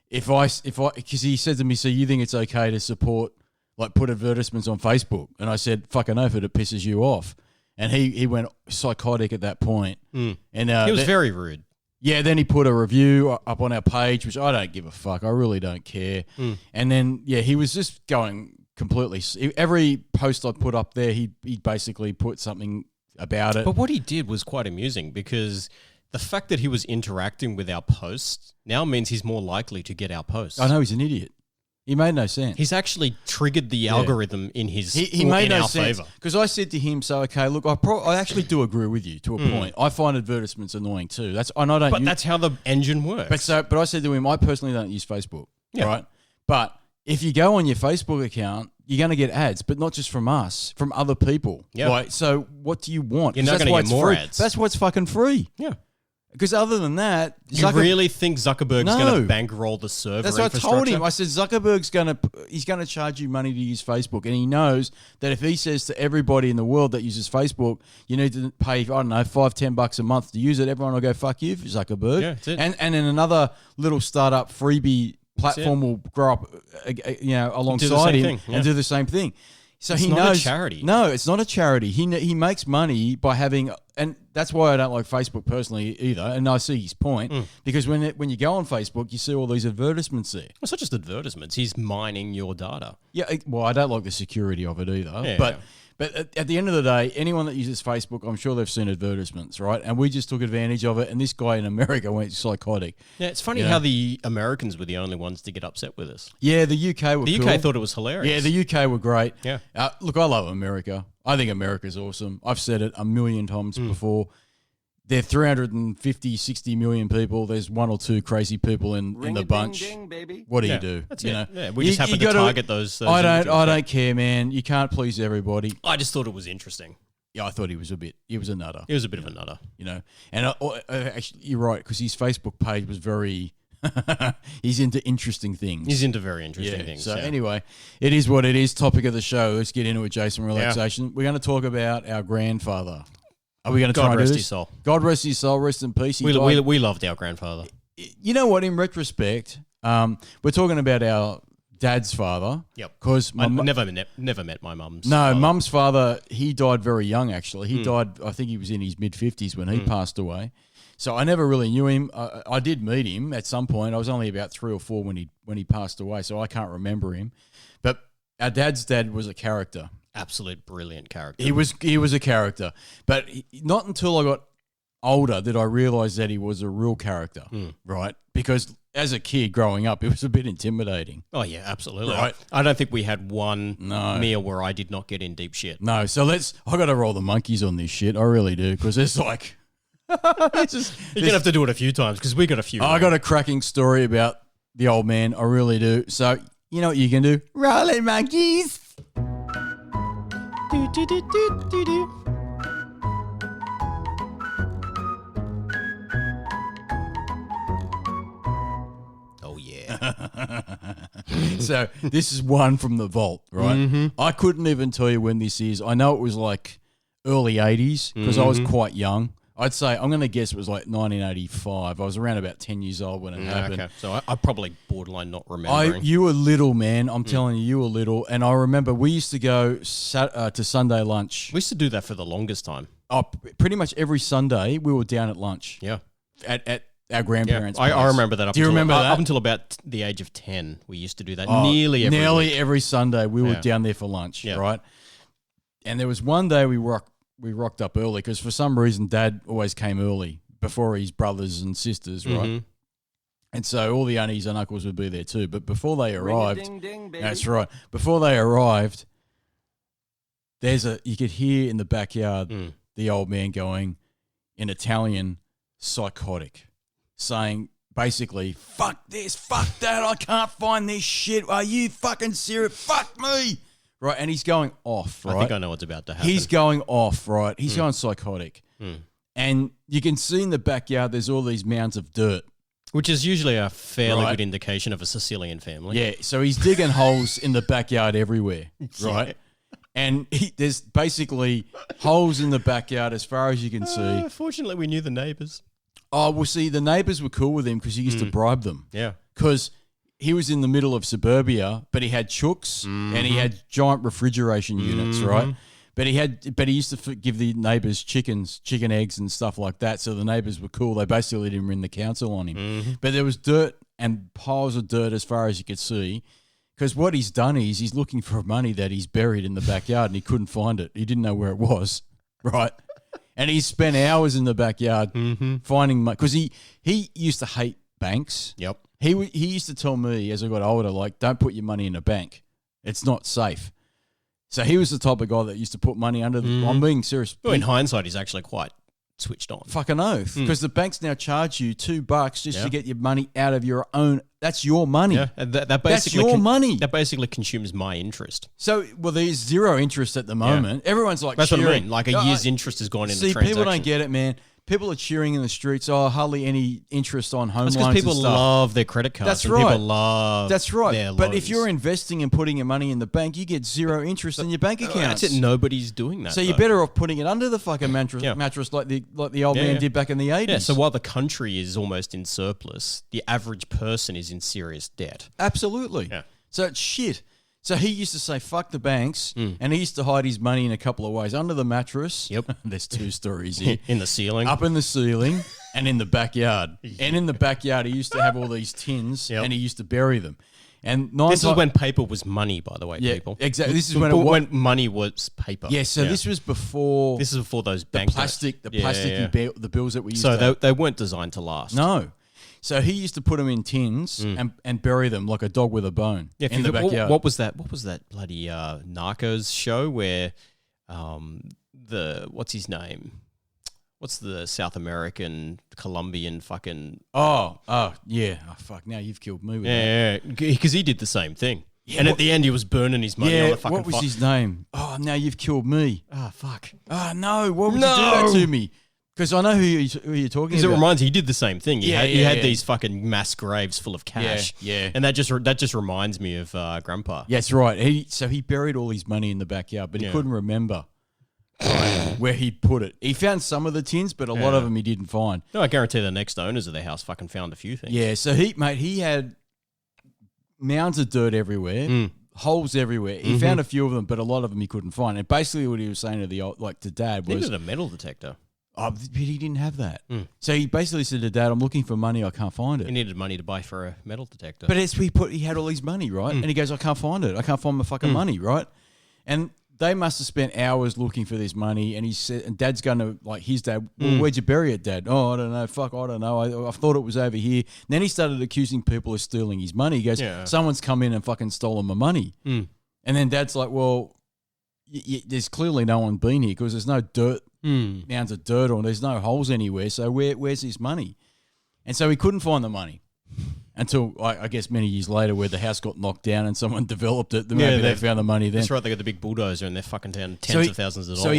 Speaker 1: if I, because he said to me, so you think it's okay to support, like put advertisements on Facebook? And I said, fucking oath it, it pisses you off. And he went psychotic at that point. And
Speaker 2: he was very rude.
Speaker 1: Yeah, then he put a review up on our page, which I don't give a fuck. I really don't care. And then, he was just going completely. Every post I put up there, he basically put something about it.
Speaker 2: But what he did was quite amusing because the fact that he was interacting with our posts now means he's more likely to get our posts.
Speaker 1: I know, he's an idiot. He made no sense.
Speaker 2: He's actually triggered the algorithm in his
Speaker 1: he made
Speaker 2: in
Speaker 1: no
Speaker 2: our
Speaker 1: sense.
Speaker 2: favor.
Speaker 1: Because I said to him, so okay, look, I actually do agree with you to a point. I find advertisements annoying too. That's how the engine works.
Speaker 2: But
Speaker 1: I said to him, I personally don't use Facebook, right? But if you go on your Facebook account, you're going to get ads, but not just from us, from other people.
Speaker 2: Yeah.
Speaker 1: Right? So what do you want?
Speaker 2: You're not going to get more ads.
Speaker 1: That's why it's fucking free.
Speaker 2: Yeah.
Speaker 1: Because other than that,
Speaker 2: you really think Zuckerberg's going to bankroll the server
Speaker 1: That's what I
Speaker 2: infrastructure?
Speaker 1: told him. I said Zuckerberg's going to charge you money to use Facebook, and he knows that if he says to everybody in the world that uses Facebook, you need to pay $5-10 a month to use it, everyone will go fuck you, Zuckerberg.
Speaker 2: Yeah, that's it.
Speaker 1: And in another little startup freebie platform will grow up, alongside him and do the same thing. So
Speaker 2: it's
Speaker 1: he
Speaker 2: not
Speaker 1: knows
Speaker 2: a charity.
Speaker 1: No, it's not a charity. He makes money by having, and that's why I don't like Facebook personally either. And I see his point because when you go on Facebook, you see all these advertisements there.
Speaker 2: It's not just advertisements; he's mining your data.
Speaker 1: Yeah, well, I don't like the security of it either.
Speaker 2: Yeah,
Speaker 1: but at the end of the day, anyone that uses Facebook, I'm sure they've seen advertisements, right? And we just took advantage of it. And this guy in America went psychotic.
Speaker 2: Yeah, it's funny how the Americans were the only ones to get upset with us.
Speaker 1: Yeah, the UK were
Speaker 2: The UK thought it was hilarious.
Speaker 1: Yeah, the UK were great.
Speaker 2: Yeah.
Speaker 1: Look, I love America. I think America's awesome. I've said it a million times before. They're 350, 60 million people. There's one or two crazy people in the bunch.
Speaker 4: Ding, baby.
Speaker 1: What do you do?
Speaker 2: That's
Speaker 1: you
Speaker 2: it.
Speaker 1: know?
Speaker 2: Yeah, we just happen to target those.
Speaker 1: I don't care, man. You can't please everybody.
Speaker 2: I just thought it was interesting.
Speaker 1: Yeah, I thought he was a nutter.
Speaker 2: He was a bit of a nutter.
Speaker 1: You know, and actually, you're right because his Facebook page was very. He's into interesting things.
Speaker 2: He's into very interesting things.
Speaker 1: So anyway, it is what it is. Topic of the show. Let's get into it, Jason. Relaxation. Yeah. We're going to talk about our grandfather. Are we going to try and do this? God rest his soul. God rest his soul. Rest in peace.
Speaker 2: We loved our grandfather.
Speaker 1: You know what? In retrospect, we're talking about our dad's father.
Speaker 2: Yep.
Speaker 1: Because
Speaker 2: I never met my mum's.
Speaker 1: No,
Speaker 2: father.
Speaker 1: Mum's father. He died very young. Actually, he died. I think he was in his mid-50s when he passed away. So I never really knew him. I did meet him at some point. I was only about 3 or 4 when he passed away, so I can't remember him. But our dad's dad was a character.
Speaker 2: Absolute brilliant character.
Speaker 1: He was a character. But not until I got older did I realise that he was a real character, right? Because as a kid growing up, it was a bit intimidating.
Speaker 2: Oh, yeah, absolutely.
Speaker 1: Right.
Speaker 2: I don't think we had one meal where I did not get in deep shit.
Speaker 1: No, so I got to roll the monkeys on this shit. I really do, because it's like...
Speaker 2: You're going to have to do it a few times, because we got a few.
Speaker 1: I got a cracking story about the old man. I really do. So, you know what you can do? Roll it, monkeys!
Speaker 2: Oh, yeah.
Speaker 1: So this is one from the vault, right?
Speaker 2: Mm-hmm.
Speaker 1: I couldn't even tell you when this is. I know it was like early 80s because I was quite young. I'd say, I'm going to guess it was like 1985. I was around about 10 years old when it happened.
Speaker 2: Okay. So I probably borderline not remembering.
Speaker 1: You were little, man. I'm telling you, you were little. And I remember we used to go to Sunday lunch.
Speaker 2: We used to do that for the longest time.
Speaker 1: Oh, pretty much every Sunday we were down at lunch.
Speaker 2: Yeah.
Speaker 1: At our grandparents' place.
Speaker 2: I remember that.
Speaker 1: Do you remember that?
Speaker 2: Up until about the age of 10, we used to do that nearly
Speaker 1: every Sunday. We were down there for lunch, right? And there was one day we rocked up early because for some reason Dad always came early before his brothers and sisters, right? And so all the aunties and uncles would be there too. But before they arrived, that's right. Before they arrived, you could hear in the backyard the old man going in Italian, psychotic, saying basically, "Fuck this, fuck that, I can't find this shit. Are you fucking serious? Fuck me." Right, and he's going off, right?
Speaker 2: I think I know what's about to happen.
Speaker 1: He's going off, right? He's going psychotic. And you can see in the backyard there's all these mounds of dirt.
Speaker 2: Which is usually a fairly good indication of a Sicilian family.
Speaker 1: Yeah, so he's digging holes in the backyard everywhere, right? And there's basically holes in the backyard as far as you can see.
Speaker 2: Fortunately, we knew the neighbours.
Speaker 1: Oh, well, see, the neighbours were cool with him because he used to bribe them.
Speaker 2: Yeah.
Speaker 1: Because he was in the middle of suburbia, but he had chooks and he had giant refrigeration units, right? But he used to give the neighbours chicken eggs and stuff like that. So the neighbours were cool. They basically didn't ring the council on him. But there was dirt and piles of dirt as far as you could see. Because what he's done is he's looking for money that he's buried in the backyard and he couldn't find it. He didn't know where it was, right? And he spent hours in the backyard finding money. Because he used to hate banks.
Speaker 2: Yep.
Speaker 1: He used to tell me as I got older, like, don't put your money in a bank. It's not safe. So he was the type of guy that used to put money under the... I'm being serious.
Speaker 2: Well, in hindsight, he's actually quite switched on.
Speaker 1: Fucking oath. Because the banks now charge you $2 just to get your money out of your own... That's your money.
Speaker 2: Yeah,
Speaker 1: that's your money.
Speaker 2: That basically consumes my interest.
Speaker 1: So, well, there's zero interest at the moment. Yeah. Everyone's like
Speaker 2: that's
Speaker 1: cheering.
Speaker 2: What I mean. Like a year's interest has gone in the transaction.
Speaker 1: See, people don't get it, man. People are cheering in the streets. Oh, hardly any interest on home loans. That's
Speaker 2: because people love their credit cards.
Speaker 1: That's right.
Speaker 2: People love.
Speaker 1: That's right.
Speaker 2: Their
Speaker 1: but
Speaker 2: loans.
Speaker 1: if you're investing and putting your money in the bank, you get zero interest in your bank accounts.
Speaker 2: That's it. Nobody's doing that.
Speaker 1: So you're better off putting it under the fucking mattress like the old man did back in the 80s.
Speaker 2: Yeah. So while the country is almost in surplus, the average person is in serious debt.
Speaker 1: Absolutely.
Speaker 2: Yeah.
Speaker 1: So it's shit. So he used to say, fuck the banks, and he used to hide his money in a couple of ways. Under the mattress.
Speaker 2: Yep.
Speaker 1: There's two stories here.
Speaker 2: In the ceiling.
Speaker 1: Up in the ceiling and in the backyard. And in the backyard, he used to have all these tins, and he used to bury them. And
Speaker 2: this is when paper was money, by the way, people.
Speaker 1: Exactly. This is
Speaker 2: when money was paper.
Speaker 1: Yeah, so this was before...
Speaker 2: This is before those bank
Speaker 1: the bills that we used to have.
Speaker 2: So they weren't designed to last.
Speaker 1: No. So he used to put them in tins and bury them like a dog with a bone in the backyard.
Speaker 2: What was that? What was that bloody Narcos show where what's his name? What's the South American, Colombian fucking...
Speaker 1: Oh, yeah. Oh, fuck. Now you've killed me with that.
Speaker 2: Yeah, because he did the same thing. Yeah, and at the end, he was burning his money on the fucking
Speaker 1: what was his name? Oh, now you've killed me.
Speaker 2: Oh, fuck.
Speaker 1: Oh, no. Why would you do that to me? Because I know who you're talking about.
Speaker 2: Because it reminds you, he did the same thing. He had these fucking mass graves full of cash.
Speaker 1: Yeah.
Speaker 2: And that just reminds me of Grandpa.
Speaker 1: Yeah, that's right. He buried all his money in the backyard, but he couldn't remember where he put it. He found some of the tins, but a lot of them he didn't find.
Speaker 2: No, I guarantee the next owners of the house fucking found a few things.
Speaker 1: Yeah, so he had mounds of dirt everywhere. Holes everywhere. He found a few of them, but a lot of them he couldn't find. And basically what he was saying to Dad was...
Speaker 2: He needed a metal detector.
Speaker 1: Oh, but he didn't have that. So he basically said to Dad, I'm looking for money, I can't find it.
Speaker 2: He needed money to buy for a metal detector.
Speaker 1: But he had all his money, right? And he goes, I can't find it. I can't find my fucking money, right? And they must have spent hours looking for this money. And he said, and Dad's going to, like his dad, well, where'd you bury it, Dad? Oh, I don't know. Fuck, I don't know. I thought it was over here. And then he started accusing people of stealing his money. He goes, someone's come in and fucking stolen my money. And then Dad's like, well, there's clearly no one been here because there's no dirt, mounds of dirt on. There's no holes anywhere. So where's his money? And so he couldn't find the money until I guess many years later, where the house got knocked down and someone developed it. Maybe they found the money then.
Speaker 2: That's right. They got the big bulldozer and they're fucking down tens of thousands of dollars.
Speaker 1: So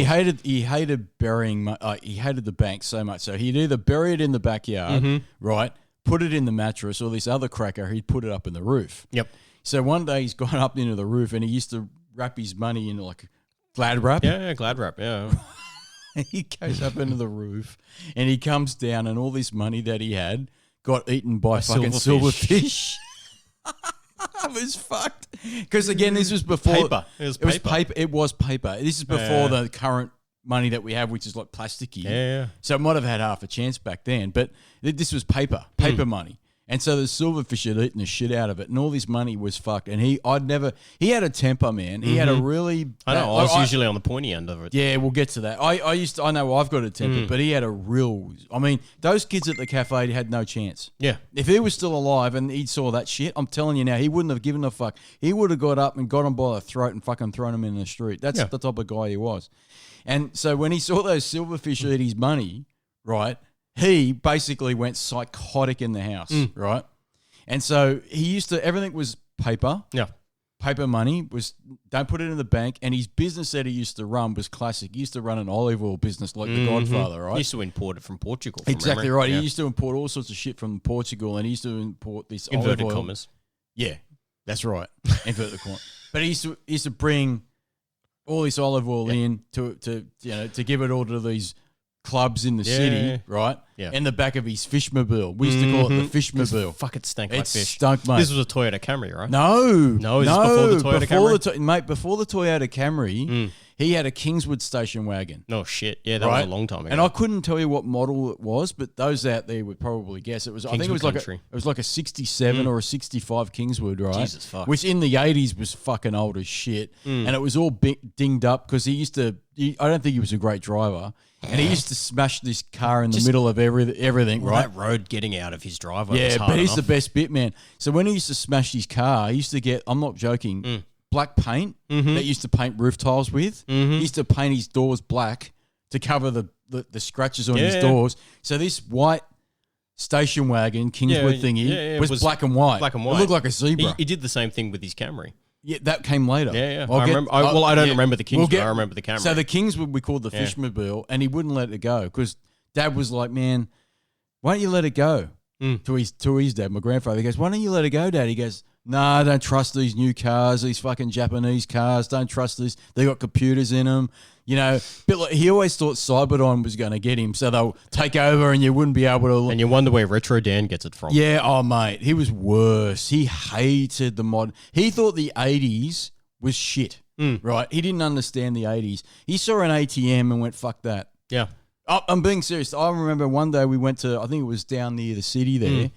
Speaker 1: he hated burying. He hated the bank so much. So he'd either bury it in the backyard, right, put it in the mattress, or this other cracker, he'd put it up in the roof.
Speaker 2: Yep.
Speaker 1: So one day he's gone up into the roof and he used to wrap his money in like glad wrap.
Speaker 2: Yeah, glad wrap, yeah.
Speaker 1: He goes up into the roof and he comes down and all this money that he had got eaten by fucking silverfish. It was fucked. Because again, this was before
Speaker 2: paper. It was paper.
Speaker 1: It was paper. This is before the current money that we have, which is like plasticky.
Speaker 2: Yeah.
Speaker 1: So it might have had half a chance back then, but this was paper money. And so the silverfish had eaten the shit out of it, and all this money was fucked. And he had a temper, man. He had a really.
Speaker 2: I know. I was usually on the pointy end of it.
Speaker 1: Yeah, we'll get to that. I know I've got a temper, but he had a real. I mean, those kids at the cafe had no chance.
Speaker 2: Yeah.
Speaker 1: If he was still alive and he saw that shit, I'm telling you now, he wouldn't have given a fuck. He would have got up and got him by the throat and fucking thrown him in the street. That's the type of guy he was. And so when he saw those silverfish eat his money, right, he basically went psychotic in the house, right? And so he used to, everything was paper.
Speaker 2: Yeah.
Speaker 1: Paper money was, don't put it in the bank. And his business that he used to run was classic. He used to run an olive oil business like the Godfather, right?
Speaker 2: He used to import it from Portugal.
Speaker 1: Exactly right. Yeah. He used to import all sorts of shit from Portugal, and he used to import this
Speaker 2: inverted
Speaker 1: olive oil.
Speaker 2: commas.
Speaker 1: Yeah, that's right. Inverted commas. But he used to bring all this olive oil in to give it all to these clubs in the city, right?
Speaker 2: Yeah.
Speaker 1: In the back of his fishmobile. We used to call it the fishmobile.
Speaker 2: Fuck, it stank like fish.
Speaker 1: Stunk, mate.
Speaker 2: This was a Toyota Camry, right?
Speaker 1: No,
Speaker 2: this is before the Toyota Camry?
Speaker 1: Before the Toyota Camry, he had a Kingswood station wagon.
Speaker 2: No shit. Yeah, that was a long time ago.
Speaker 1: And I couldn't tell you what model it was, but those out there would probably guess it was.
Speaker 2: Kingswood,
Speaker 1: I think it was like a 67 or a 65 Kingswood, right?
Speaker 2: Jesus fuck.
Speaker 1: Which in the 80s was fucking old as shit, and it was all dinged up because he used to. I don't think he was a great driver. And he used to smash this car in the middle of everything, right?
Speaker 2: That road getting out of his driveway was hard
Speaker 1: but he's
Speaker 2: enough.
Speaker 1: the best bit, man. So when he used to smash his car, he used to get, I'm not joking, black paint that used to paint roof tiles with. He used to paint his doors black to cover the scratches on his doors. So this white station wagon, Kingswood thingy, was black and white.
Speaker 2: Black and white.
Speaker 1: It looked like a zebra.
Speaker 2: He did the same thing with his Camry.
Speaker 1: Yeah, that came later.
Speaker 2: Yeah. I don't remember the Kingswood. I remember the Camry.
Speaker 1: So the Kingswood we called the Fishmobile, and he wouldn't let it go because Dad was like, "Man, why don't you let it go?" To his dad, my grandfather. He goes, "Why don't you let it go, Dad?" He goes, "Nah, I don't trust these new cars, these fucking Japanese cars. Don't trust these. They got computers in them." You know, but like, he always thought Cyberdyne was going to get him, so they'll take over and you wouldn't be able to.
Speaker 2: And you wonder where Retro Dan gets it from.
Speaker 1: Yeah, oh mate, he was worse. He hated the mod. He thought the 80s was shit, right? He didn't understand the 80s. He saw an ATM and went, "Fuck that."
Speaker 2: Yeah.
Speaker 1: I'm being serious. I remember one day we went to, I think it was down near the city there,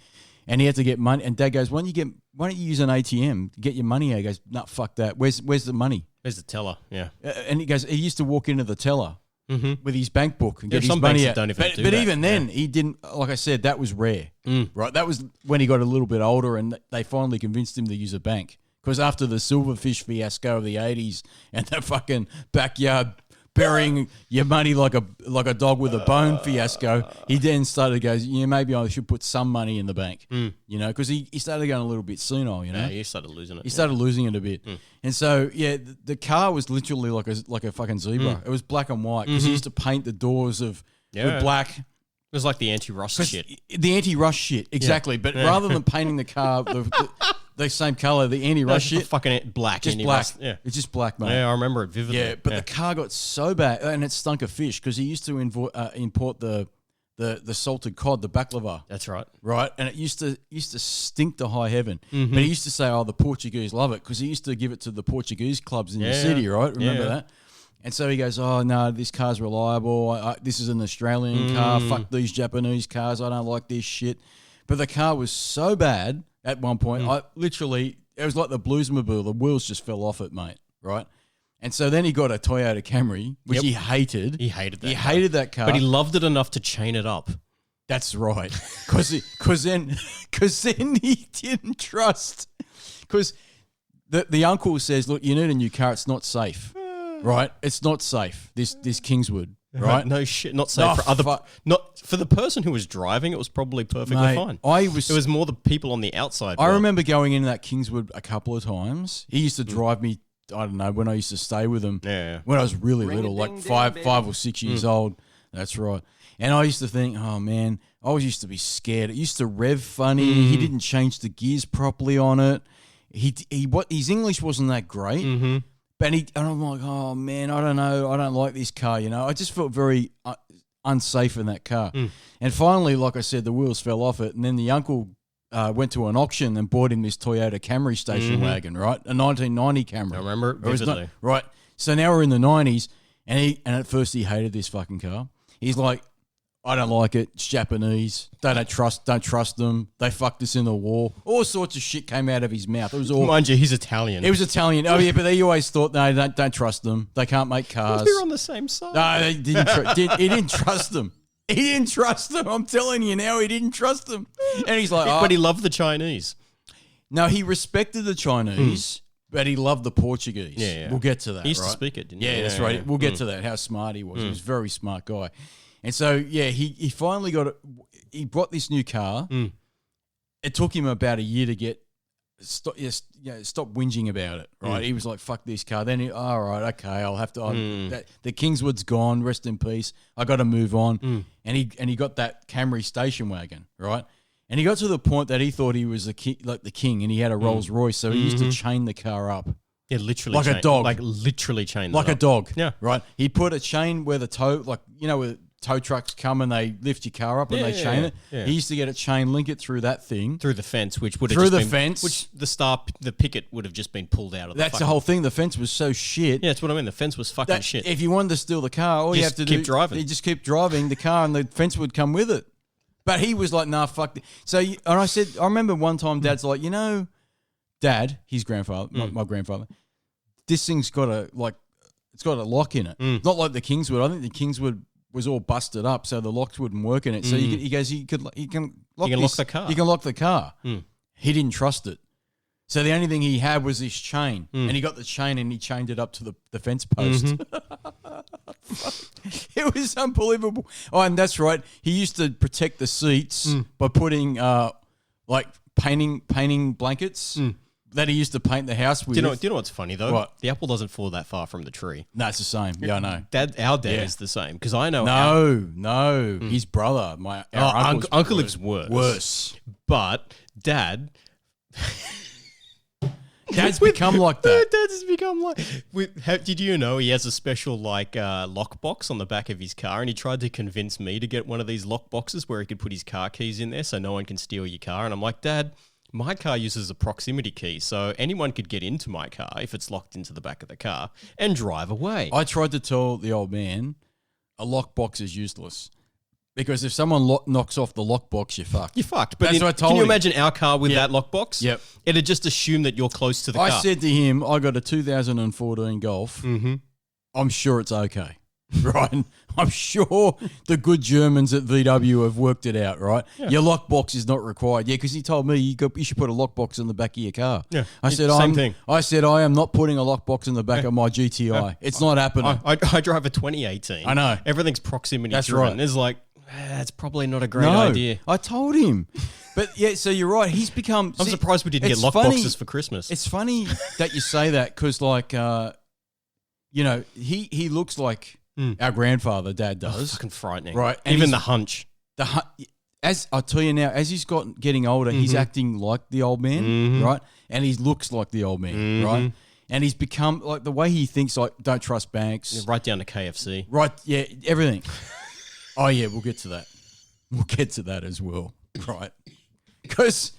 Speaker 1: and he had to get money. And Dad goes, why don't you use an ATM to get your money out? He goes, "Nah, fuck that. Where's the money?"
Speaker 2: There's the teller, yeah.
Speaker 1: And he goes, he used to walk into the teller with his bank book and get his
Speaker 2: some
Speaker 1: money
Speaker 2: banks
Speaker 1: out.
Speaker 2: that don't even do
Speaker 1: but
Speaker 2: that.
Speaker 1: even then, he didn't, like I said, that was rare, right? That was when he got a little bit older and they finally convinced him to use a bank. Because after the silverfish fiasco of the 80s and the fucking backyard burying your money like a dog with a bone fiasco, he then started to go, "Yeah, maybe I should put some money in the bank," you know, because he started going a little bit senile, you know.
Speaker 2: Yeah, he started losing it.
Speaker 1: He started losing it a bit. And so, yeah, the car was literally like a fucking zebra. It was black and white because he used to paint the doors with black.
Speaker 2: It was like the anti-rust shit.
Speaker 1: The anti-rust shit, exactly. But rather than painting the car the same color, the anti-rust shit,
Speaker 2: fucking black.
Speaker 1: Just black. Yeah. It's just black, mate.
Speaker 2: Yeah, I remember it vividly.
Speaker 1: Yeah, but the car got so bad, and it stunk of fish because he used to import the salted cod, the baklava.
Speaker 2: That's right.
Speaker 1: Right, and it used to stink to high heaven. But he used to say, "Oh, the Portuguese love it," because he used to give it to the Portuguese clubs in the city. Right, remember that? And so he goes, "Oh no, this car's reliable. This is an Australian car. Fuck these Japanese cars. I don't like this shit." But the car was so bad at one point. It was like the Bluesmobile. The wheels just fell off it, mate. Right. And so then he got a Toyota Camry, which he hated.
Speaker 2: He hated that.
Speaker 1: Hated that car,
Speaker 2: but he loved it enough to chain it up.
Speaker 1: That's right, because then he didn't trust. Because the uncle says, "Look, you need a new car. It's not safe, right? It's not safe. This Kingswood, right?
Speaker 2: No shit, not safe for other. Not for the person who was driving. It was probably perfectly fine. It was more the people on the outside.
Speaker 1: I remember going in that Kingswood a couple of times. He used to drive me. I don't know, when I used to stay with him.
Speaker 2: Yeah.
Speaker 1: When I was really little, like five or 6 years old. That's right. And I used to think, oh man, I always used to be scared. It used to rev funny. He didn't change the gears properly on it. His English wasn't that great.
Speaker 2: Mm-hmm.
Speaker 1: And I'm like, oh man, I don't know. I don't like this car, you know. I just felt very unsafe in that car. And finally, like I said, the wheels fell off it. And then the uncle went to an auction and bought him this Toyota Camry station wagon, right? A 1990 Camry.
Speaker 2: I remember it vividly.
Speaker 1: Right. So now we're in the 90s, and at first he hated this fucking car. He's like, I don't like it. It's Japanese. Don't trust them. They fucked us in the war. All sorts of shit came out of his mouth. It was all.
Speaker 2: Mind you, he's Italian.
Speaker 1: He was Italian. Oh yeah, but they always thought, no, don't trust them. They can't make cars.
Speaker 2: We're on the same side.
Speaker 1: No, they didn't. He didn't trust them. He didn't trust them. I'm telling you now, he didn't trust them. And he's like,
Speaker 2: but he loved the Chinese.
Speaker 1: No, he respected the Chinese. But he loved the Portuguese.
Speaker 2: Yeah.
Speaker 1: We'll get to that.
Speaker 2: He used
Speaker 1: right?
Speaker 2: to speak it, didn't he?
Speaker 1: Yeah, that's right. Yeah. We'll get to that. How smart he was. He was a very smart guy. And so, yeah, he finally got it. He brought this new car. It took him about a year to stop whinging about it, right? He was like, fuck this car. Then, all right, okay, I'll have to. The Kingswood's gone, rest in peace. I got to move on. And he got that Camry station wagon, right? And he got to the point that he thought he was the king, and he had a Rolls Royce, so he used to chain the car up.
Speaker 2: Yeah, literally.
Speaker 1: Like a dog.
Speaker 2: Like literally chain
Speaker 1: like a dog.
Speaker 2: Yeah.
Speaker 1: Right? He put a chain where the tow, where tow trucks come and they lift your car up and they chain it. Yeah. He used to get a chain, link it through that thing.
Speaker 2: Through the fence, which would have
Speaker 1: through
Speaker 2: just
Speaker 1: the
Speaker 2: been,
Speaker 1: fence.
Speaker 2: Which the picket would have just been pulled out of
Speaker 1: That's the whole thing. The fence was so shit.
Speaker 2: Yeah, that's what I mean. The fence was fucking shit.
Speaker 1: If you wanted to steal the car, all you have to do
Speaker 2: keep driving.
Speaker 1: You just keep driving the car and the fence would come with it. But he was like, nah, fuck it. So, and I said, I remember one time Dad's like, Dad, his grandfather, my grandfather, this thing's got it's got a lock in it. Not like the Kingswood. I think the Kingswood was all busted up, so the locks wouldn't work in it. So he goes, you can lock
Speaker 2: the car.
Speaker 1: You can lock the car. He didn't trust it. So the only thing he had was this chain, and he got the chain and he chained it up to the fence post. It was unbelievable. Oh, and that's right. He used to protect the seats by putting painting blankets that he used to paint the house with.
Speaker 2: Do you know what's funny though?
Speaker 1: What?
Speaker 2: The apple doesn't fall that far from the tree.
Speaker 1: No, it's the same. Yeah, I know.
Speaker 2: Our dad is the same because I know.
Speaker 1: No, his brother, our
Speaker 2: uncle is worse.
Speaker 1: Worse,
Speaker 2: but Dad.
Speaker 1: Dad's become like that.
Speaker 2: Dad has become like. Did you know he has a special lockbox on the back of his car, and he tried to convince me to get one of these lock boxes where he could put his car keys in there so no one can steal your car. And I'm like, Dad, my car uses a proximity key, so anyone could get into my car if it's locked into the back of the car and drive away.
Speaker 1: I tried to tell the old man a lockbox is useless. Because if someone knocks off the lockbox, you're fucked.
Speaker 2: You're fucked. But
Speaker 1: that's what I told
Speaker 2: can you
Speaker 1: him.
Speaker 2: imagine our car with that lockbox?
Speaker 1: Yep.
Speaker 2: It'd just assume that you're close to the car.
Speaker 1: I said to him, I got a 2014 Golf. Mm-hmm. I'm sure it's okay. Right? I'm sure the good Germans at VW have worked it out, right? Yeah. Your lockbox is not required. Yeah, because he told me you should put a lockbox in the back of your car.
Speaker 2: Yeah.
Speaker 1: I said,
Speaker 2: same thing.
Speaker 1: I said, I am not putting a lockbox in the back of my GTI. It's not happening.
Speaker 2: I drive a 2018.
Speaker 1: I know.
Speaker 2: Everything's proximity
Speaker 1: That's
Speaker 2: driven.
Speaker 1: right.
Speaker 2: It's like, that's probably not a great idea.
Speaker 1: I told him. But yeah, so you're right. He's become...
Speaker 2: I'm surprised we didn't get lockboxes for Christmas.
Speaker 1: It's funny that you say that because he looks like our grandfather, Dad does.
Speaker 2: Fucking frightening.
Speaker 1: Right.
Speaker 2: And even the hunch.
Speaker 1: As I'll tell you now, as he's getting older, he's acting like the old man, right? And he looks like the old man, right? And he's become, like, the way he thinks, like, don't trust banks.
Speaker 2: Yeah, right down to KFC.
Speaker 1: Right, yeah, everything. Oh, yeah, we'll get to that. We'll get to that as well, right? Because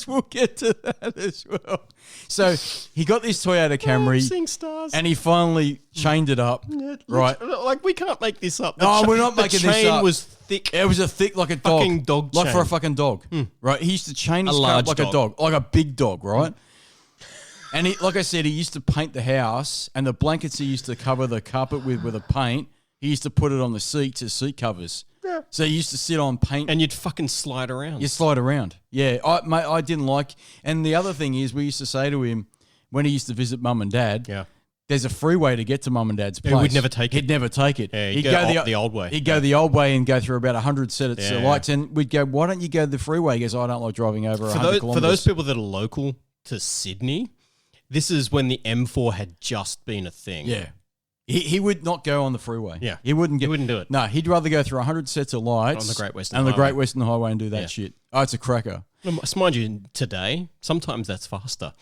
Speaker 1: we'll get to that as well. So he got this Toyota Camry,
Speaker 2: seeing stars.
Speaker 1: And he finally chained it up, right?
Speaker 2: Like, we can't make this up.
Speaker 1: No, we're not making this up.
Speaker 2: The chain was thick.
Speaker 1: It was a thick, like a dog.
Speaker 2: Fucking dog
Speaker 1: like
Speaker 2: chain.
Speaker 1: For a fucking dog, right? He used to chain his car like a dog, like a big dog, right? And he, like I said, he used to paint the house, and the blankets he used to cover the carpet with a paint, he used to put it on the seats as seat covers. Yeah. So he used to sit on paint.
Speaker 2: And you'd fucking slide around.
Speaker 1: You slide around. Yeah. I didn't like... And the other thing is, we used to say to him, when he used to visit Mum and Dad, there's a freeway to get to Mum and Dad's place.
Speaker 2: He would never take it.
Speaker 1: He'd never take it.
Speaker 2: Yeah, he'd go the old way.
Speaker 1: He'd go the old way and go through about 100 sets of lights. And we'd go, why don't you go the freeway? He goes, I don't like driving over 100 kilometres.
Speaker 2: For those people that are local to Sydney... This is when the M4 had just been a thing.
Speaker 1: Yeah. He would not go on the freeway.
Speaker 2: Yeah.
Speaker 1: He wouldn't
Speaker 2: do it.
Speaker 1: No, he'd rather go through 100 sets of lights
Speaker 2: on the Great Western
Speaker 1: Highway and do that shit. Oh, it's a cracker.
Speaker 2: Mind you, today, sometimes that's faster.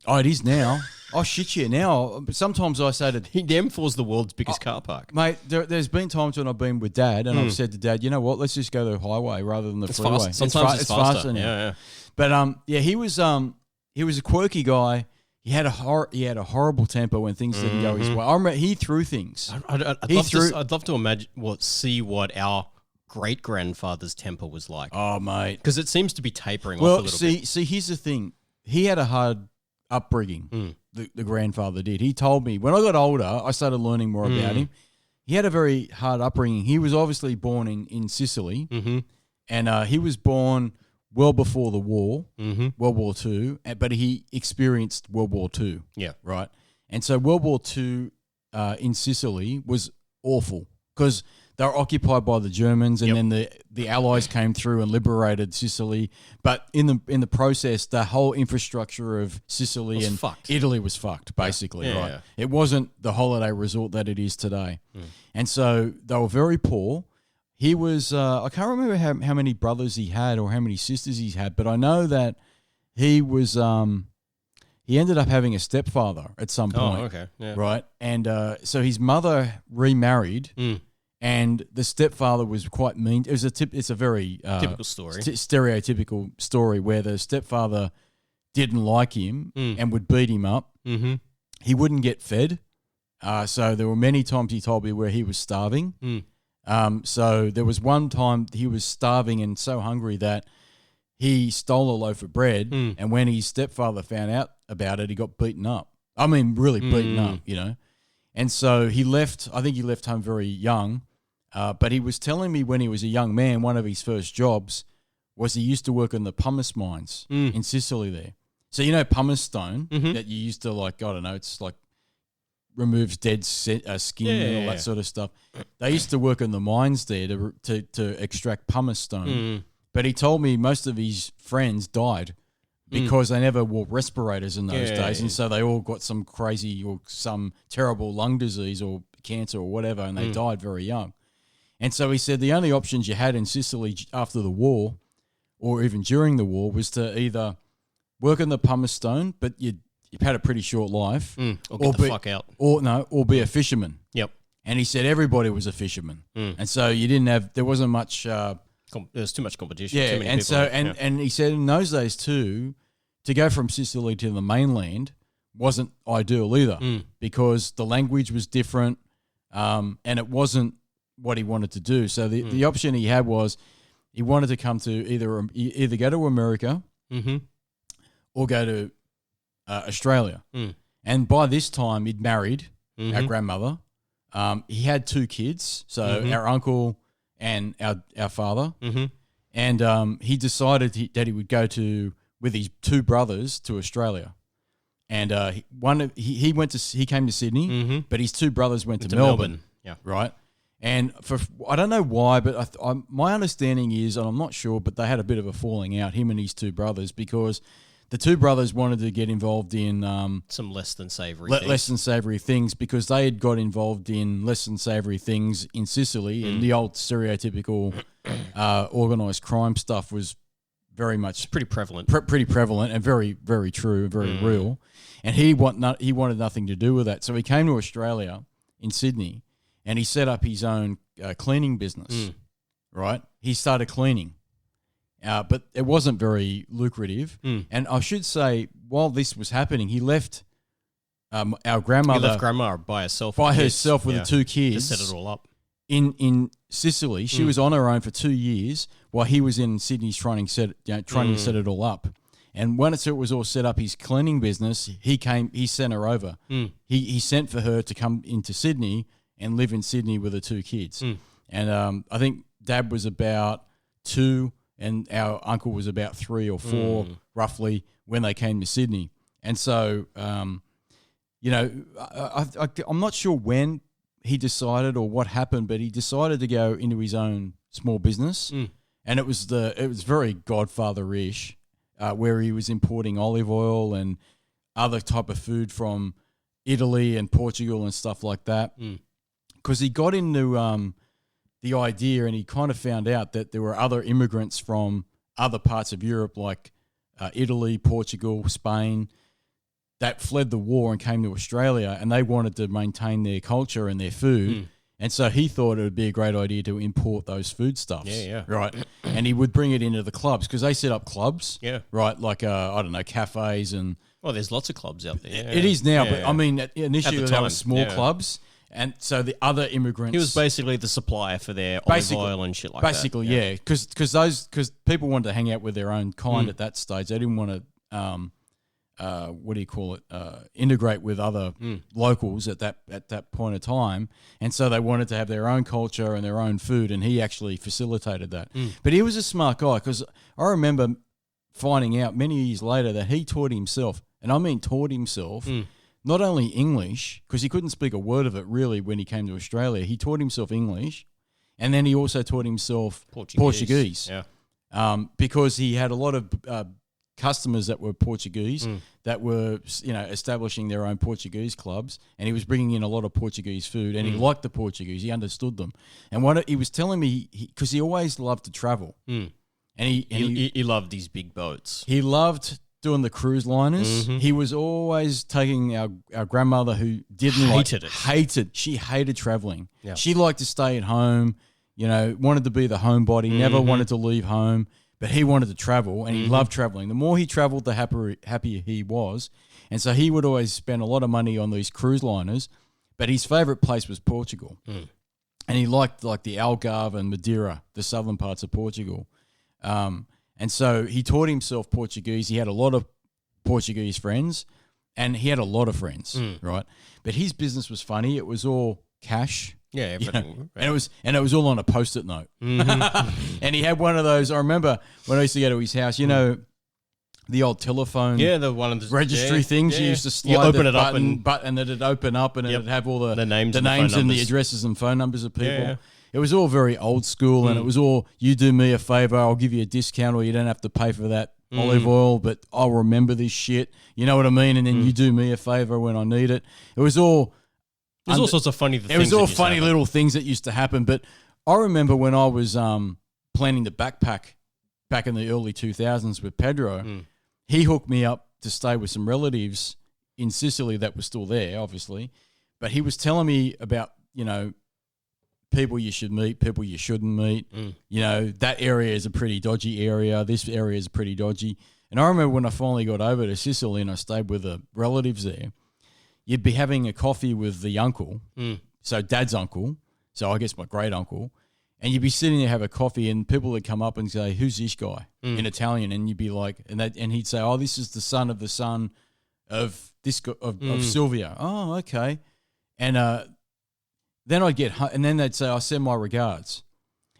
Speaker 1: Oh, it is now. Oh, shit, yeah. Now, sometimes I say to...
Speaker 2: The M4's the world's biggest car park.
Speaker 1: Mate, there's been times when I've been with Dad and I've said to Dad, you know what, let's just go the highway rather than the freeway.
Speaker 2: Fast. Sometimes it's faster now.
Speaker 1: Yeah. But, he was a quirky guy. He had a horrible temper when things didn't go his way. I remember he threw things.
Speaker 2: I'd love to see what our great-grandfather's temper was like.
Speaker 1: Oh, mate.
Speaker 2: Because it seems to be tapering off a little bit.
Speaker 1: See, here's the thing. He had a hard upbringing, the grandfather did. He told me, when I got older, I started learning more about him. He had a very hard upbringing. He was obviously born in Sicily, and he was born well before the war, World War II, but he experienced World War II.
Speaker 2: Yeah.
Speaker 1: Right? And so World War II in Sicily was awful because they were occupied by the Germans, and then the Allies came through and liberated Sicily. But in the process, the whole infrastructure of Sicily and Italy was fucked, basically. Right? Yeah. It wasn't the holiday resort that it is today, and so they were very poor. He was I can't remember how many brothers he had or how many sisters he had, but I know that he was he ended up having a stepfather at some point.
Speaker 2: Oh, okay, yeah.
Speaker 1: Right, and so his mother remarried. And the stepfather was quite mean. It was it's a very
Speaker 2: typical story,
Speaker 1: stereotypical story where the stepfather didn't like him and would beat him up. He wouldn't get fed, so there were many times he told me where he was starving. So there was one time he was starving and so hungry that he stole a loaf of bread, and when his stepfather found out about it, he got beaten up. I mean, really beaten up, you know. And so he left. I think he left home very young. But he was telling me when he was a young man, one of his first jobs was he used to work in the pumice mines in Sicily there. So you know pumice stone that you used to like, I don't know, it's like removes dead skin and all that sort of stuff. They used to work in the mines there to extract pumice stone. But he told me most of his friends died because they never wore respirators in those days. And so they all got some crazy or some terrible lung disease or cancer or whatever, and they died very young. And so he said the only options you had in Sicily after the war or even during the war was to either work in the pumice stone, but you've had a pretty short life.
Speaker 2: Or get the fuck out.
Speaker 1: Or be a fisherman.
Speaker 2: Yep.
Speaker 1: And he said everybody was a fisherman. And so there wasn't much...
Speaker 2: there's too much competition.
Speaker 1: Yeah,
Speaker 2: too many
Speaker 1: and
Speaker 2: people
Speaker 1: so and he said in those days too, to go from Sicily to the mainland wasn't ideal either because the language was different, and it wasn't what he wanted to do. So the option he had was he wanted to come to either go to America or go to Australia. And by this time he'd married our grandmother. He had 2 kids, so our uncle and our father, and he decided that he would go with his 2 brothers to Australia, and he came to Sydney, but his 2 brothers went to Melbourne.
Speaker 2: Yeah,
Speaker 1: right. And I don't know why, but my understanding is, and I'm not sure, but they had a bit of a falling out, him and his 2 brothers, because the 2 brothers wanted to get involved in
Speaker 2: some less than savoury
Speaker 1: things because they had got involved in less than savoury things in Sicily, and the old stereotypical organised crime stuff was very much
Speaker 2: pretty prevalent,
Speaker 1: pretty prevalent, and very, very true, very real. And he wanted nothing to do with that, so he came to Australia in Sydney, and he set up his own cleaning business. Right, he started cleaning. But it wasn't very lucrative. And I should say, while this was happening, he left our grandmother...
Speaker 2: He left grandma by herself.
Speaker 1: With the 2 kids.
Speaker 2: To set it all up.
Speaker 1: In Sicily. She was on her own for 2 years while he was in Sydney trying to set it all up. And once it was all set up, his cleaning business, he sent her over. He sent for her to come into Sydney and live in Sydney with the 2 kids. And I think Dad was about 2... and our uncle was about 3 or 4, roughly, when they came to Sydney. And so, I'm not sure when he decided or what happened, but he decided to go into his own small business, and it was very Godfather-ish, where he was importing olive oil and other type of food from Italy and Portugal and stuff like that. Because he got into the idea, and he kind of found out that there were other immigrants from other parts of Europe, like Italy, Portugal, Spain, that fled the war and came to Australia, and they wanted to maintain their culture and their food. And so he thought it would be a great idea to import those foodstuffs.
Speaker 2: Yeah.
Speaker 1: Right. And he would bring it into the clubs because they set up clubs.
Speaker 2: Yeah.
Speaker 1: Right. Like, I don't know, cafes and.
Speaker 2: Well, there's lots of clubs out there. Yeah.
Speaker 1: It is now, but I mean, initially
Speaker 2: At the
Speaker 1: they were
Speaker 2: time,
Speaker 1: small clubs. And so the other immigrants.
Speaker 2: He was basically the supplier for their olive oil and shit like that.
Speaker 1: Basically, yeah. Because people wanted to hang out with their own kind at that stage. They didn't want to. Integrate with other locals at that point of time, and so they wanted to have their own culture and their own food, and he actually facilitated that. But he was a smart guy, because I remember finding out many years later that he taught himself, and I mean taught himself, not only English, because he couldn't speak a word of it really when he came to Australia. He taught himself English, and then he also taught himself Portuguese. Because he had a lot of customers that were Portuguese that were, establishing their own Portuguese clubs, and he was bringing in a lot of Portuguese food, and he liked the Portuguese. He understood them. And what he was telling me, because he always loved to travel, and he loved these big boats. He loved doing the cruise liners. He was always taking our grandmother, who she hated traveling. Yeah. She liked to stay at home, wanted to be the homebody, never wanted to leave home. But he wanted to travel, and he loved traveling. The more he traveled, the happier he was. And so he would always spend a lot of money on these cruise liners. But his favourite place was Portugal. And he liked like the Algarve and Madeira, the southern parts of Portugal. And so he taught himself Portuguese. He had a lot of Portuguese friends, and he had a lot of friends, right? But his business was funny. It was all cash. Yeah, everything. And it was all on a Post-it note. And he had one of those. I remember when I used to go to his house. The old telephone. Yeah, the one of the registry things. Yeah. You used to slide the button, and it'd open up, and it'd have all the names and the addresses and phone numbers of people. Yeah. It was all very old school, and it was all, you do me a favor, I'll give you a discount, or you don't have to pay for that olive oil, but I'll remember this shit. You know what I mean? And then you do me a favor when I need it. It was all. There's all sorts of funny things. It was all funny little things that used to happen. But I remember when I was planning the backpack back in the early 2000s with Pedro, he hooked me up to stay with some relatives in Sicily that were still there, obviously. But he was telling me about, people you should meet, people you shouldn't meet. That area is a pretty dodgy area. This area is pretty dodgy. And I remember when I finally got over to Sicily and I stayed with the relatives there, you'd be having a coffee with the uncle, so dad's uncle, so I guess my great uncle, and you'd be sitting there have a coffee, and people would come up and say, "Who's this guy?" in Italian, and you'd be like, and he'd say, "Oh, this is the son of of this of Sylvia." Oh, okay, and then I'd get home, and then they'd say, "I send my regards,"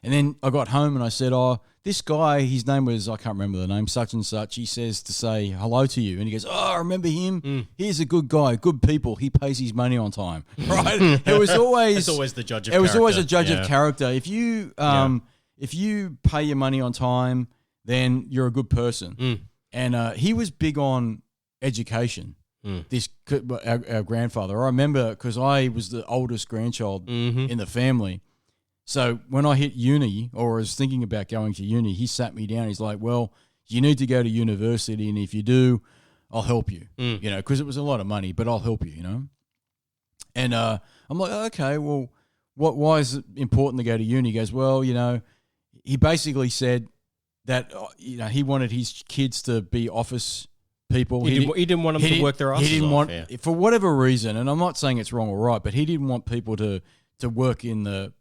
Speaker 1: and then I got home and I said, "Oh, this guy, his name was, I can't remember the name, such and such. He says to say hello to you." And he goes, "Oh, I remember him. He's a good guy, good people. He pays his money on time." Right? It was always... It's always the judge of character. It was always a judge of character. If you pay your money on time, then you're a good person. And he was big on education. Our grandfather. I remember, because I was the oldest grandchild in the family. So when I hit uni, or was thinking about going to uni, he sat me down. He's like, "Well, you need to go to university, and if you do, I'll help you." Because it was a lot of money, but I'll help you. And I'm like, "Okay, well, why is it important to go to uni?" He goes, "Well, he basically said that he wanted his kids to be office people. He didn't want them to work their asses off. For whatever reason, and I'm not saying it's wrong or right, but he didn't want people to work in the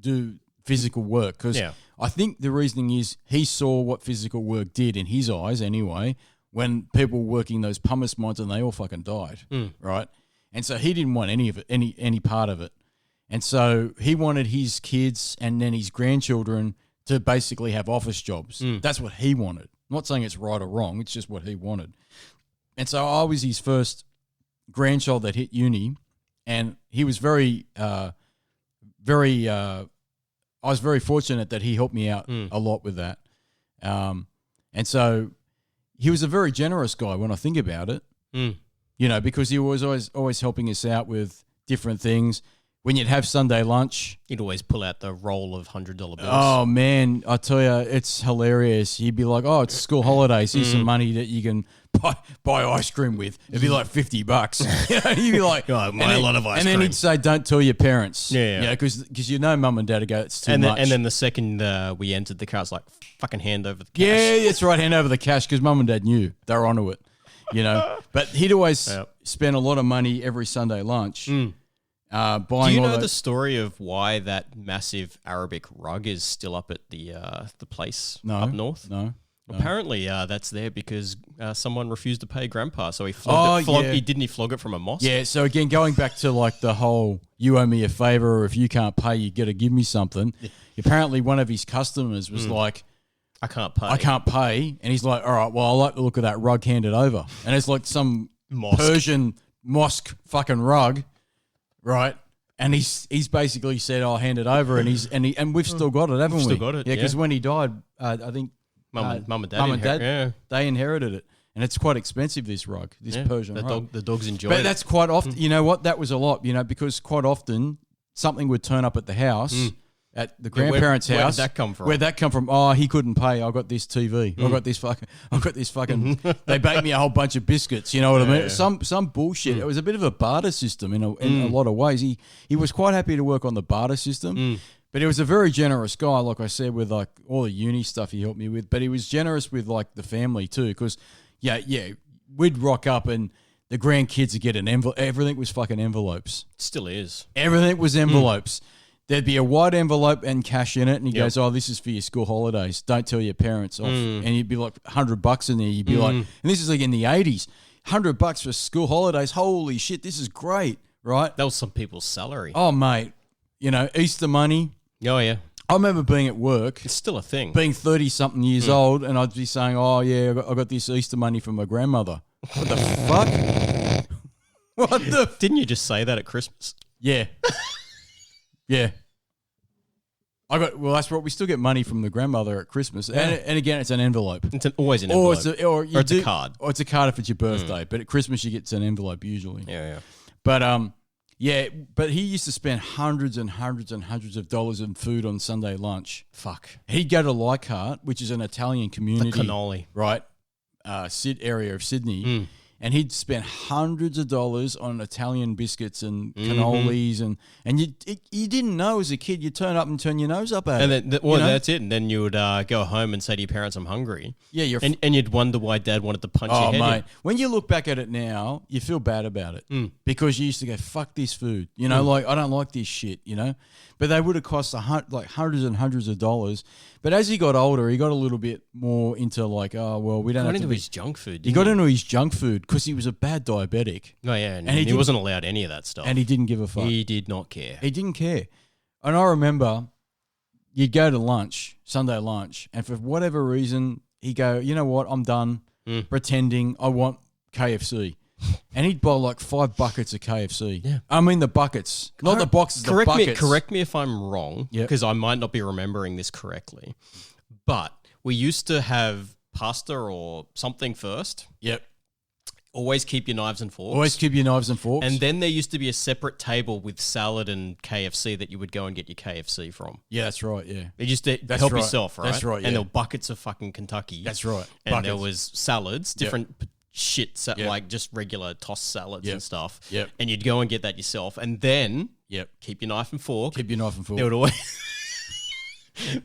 Speaker 1: do physical work, because I think the reasoning is he saw what physical work did in his eyes anyway, when people were working those pumice mines and they all fucking died, right? And so he didn't want any of it, any part of it. And so he wanted his kids and then his grandchildren to basically have office jobs. That's what he wanted. I'm not saying it's right or wrong, it's just what he wanted. And so I was his first grandchild that hit uni, and he was I was very fortunate that he helped me out a lot with that. And so he was a very generous guy when I think about it. because he was always helping us out with different things. When you'd have Sunday lunch,
Speaker 2: he'd always pull out the roll of $100 bills.
Speaker 1: Oh, man, I tell you, it's hilarious. He'd be like, oh, it's school holidays. Here's some money that you can buy ice cream with. It'd be like $50. He'd be like,
Speaker 2: a lot of ice cream.
Speaker 1: And then he'd say, don't tell your parents.
Speaker 2: Yeah.
Speaker 1: Because mum and dad would go, it's too much.
Speaker 2: And then the second we entered the car, it's like, fucking hand over the cash.
Speaker 1: Yeah, that's right, hand over the cash, because mum and dad knew. They were onto it, But he'd always spend a lot of money every Sunday lunch.
Speaker 2: Do you know the story of why that massive Arabic rug is still up at the place up north?
Speaker 1: No.
Speaker 2: Apparently, that's there because someone refused to pay Grandpa, so he flogged it. He flog it from a mosque?
Speaker 1: Yeah. So again, going back to like the whole "you owe me a favor," or if you can't pay, you got to give me something. Apparently, one of his customers was like,
Speaker 2: I can't pay.
Speaker 1: And he's like, all right, well, I like the look of that rug handed over. And it's like some Persian mosque fucking rug, right? And he's basically said, I'll hand it over. And we've still got it, haven't we?
Speaker 2: Still got it.
Speaker 1: Yeah, because when he died, I think
Speaker 2: Mum and Dad,
Speaker 1: they inherited it. And it's quite expensive, this rug, this Persian rug.
Speaker 2: The dogs enjoy it.
Speaker 1: But that's quite often, you know what? That was a lot, because quite often something would turn up at the house. At the grandparents' house.
Speaker 2: Where did that come from?
Speaker 1: Where'd that come from? Oh, he couldn't pay. I got this TV. I got this fucking. They baked me a whole bunch of biscuits. You know what I mean? Yeah. Some bullshit. It was a bit of a barter system in a lot of ways. He was quite happy to work on the barter system, but he was a very generous guy. Like I said, with like all the uni stuff he helped me with, but he was generous with like the family too. Because we'd rock up and the grandkids would get an envelope. Everything was fucking envelopes.
Speaker 2: Still is.
Speaker 1: Everything was envelopes. There'd be a white envelope and cash in it, and he goes, oh, this is for your school holidays. Don't tell your parents off. And you'd be like $100 in there. You'd be like, and this is like in the 80s, $100 for school holidays. Holy shit, this is great, right?
Speaker 2: That was some people's salary.
Speaker 1: Oh, mate. Easter money.
Speaker 2: Oh, yeah.
Speaker 1: I remember being at work.
Speaker 2: It's still a thing.
Speaker 1: Being 30-something years old, and I'd be saying, oh, yeah, I got this Easter money from my grandmother. What the fuck? What the?
Speaker 2: Didn't you just say that at Christmas?
Speaker 1: Yeah. Yeah. That's what we still get money from the grandmother at Christmas. And again, it's an envelope.
Speaker 2: It's always an envelope.
Speaker 1: Or it's
Speaker 2: a card.
Speaker 1: Or it's a card if it's your birthday. But at Christmas, you get an envelope usually.
Speaker 2: Yeah.
Speaker 1: But, but he used to spend hundreds and hundreds and hundreds of dollars in food on Sunday lunch.
Speaker 2: Fuck.
Speaker 1: He'd go to Leichhardt, which is an Italian community.
Speaker 2: The cannoli.
Speaker 1: Right? Area of Sydney. And he'd spend hundreds of dollars on Italian biscuits and cannolis, and you didn't know as a kid. You turn up and turn your nose up at it.
Speaker 2: And then, that's it. And then you would go home and say to your parents, "I'm hungry."
Speaker 1: Yeah,
Speaker 2: and you'd wonder why Dad wanted to punch your head. Oh, mate!
Speaker 1: When you look back at it now, you feel bad about it because you used to go, "Fuck this food," like I don't like this shit, But they would have cost like hundreds and hundreds of dollars. But as he got older, he got a little bit more into like, oh well, we don't.
Speaker 2: Got into his junk food.
Speaker 1: He got into his junk food because he was a bad diabetic.
Speaker 2: Oh yeah, and he wasn't allowed any of that stuff.
Speaker 1: And he didn't give a fuck.
Speaker 2: He did not care.
Speaker 1: He didn't care. And I remember you'd go to lunch, Sunday lunch, and for whatever reason, he'd go, you know what, I'm done pretending I want KFC. And he'd buy like 5 buckets of KFC.
Speaker 2: Yeah.
Speaker 1: I mean the buckets, not the boxes, the buckets.
Speaker 2: Correct me if I'm wrong, because I might not be remembering this correctly. But we used to have pasta or something first.
Speaker 1: Yep.
Speaker 2: Always keep your knives and forks.
Speaker 1: Always keep your knives and forks.
Speaker 2: And then there used to be a separate table with salad and KFC that you would go and get your KFC from.
Speaker 1: Yeah, that's right, yeah.
Speaker 2: You just help yourself, right?
Speaker 1: That's right, yeah.
Speaker 2: And there were buckets of fucking Kentucky.
Speaker 1: That's right.
Speaker 2: And there was salads, different shit, like just regular tossed salads and stuff.
Speaker 1: Yep.
Speaker 2: And you'd go and get that yourself. And then keep your knife and fork.
Speaker 1: Keep your knife and fork.
Speaker 2: There would always...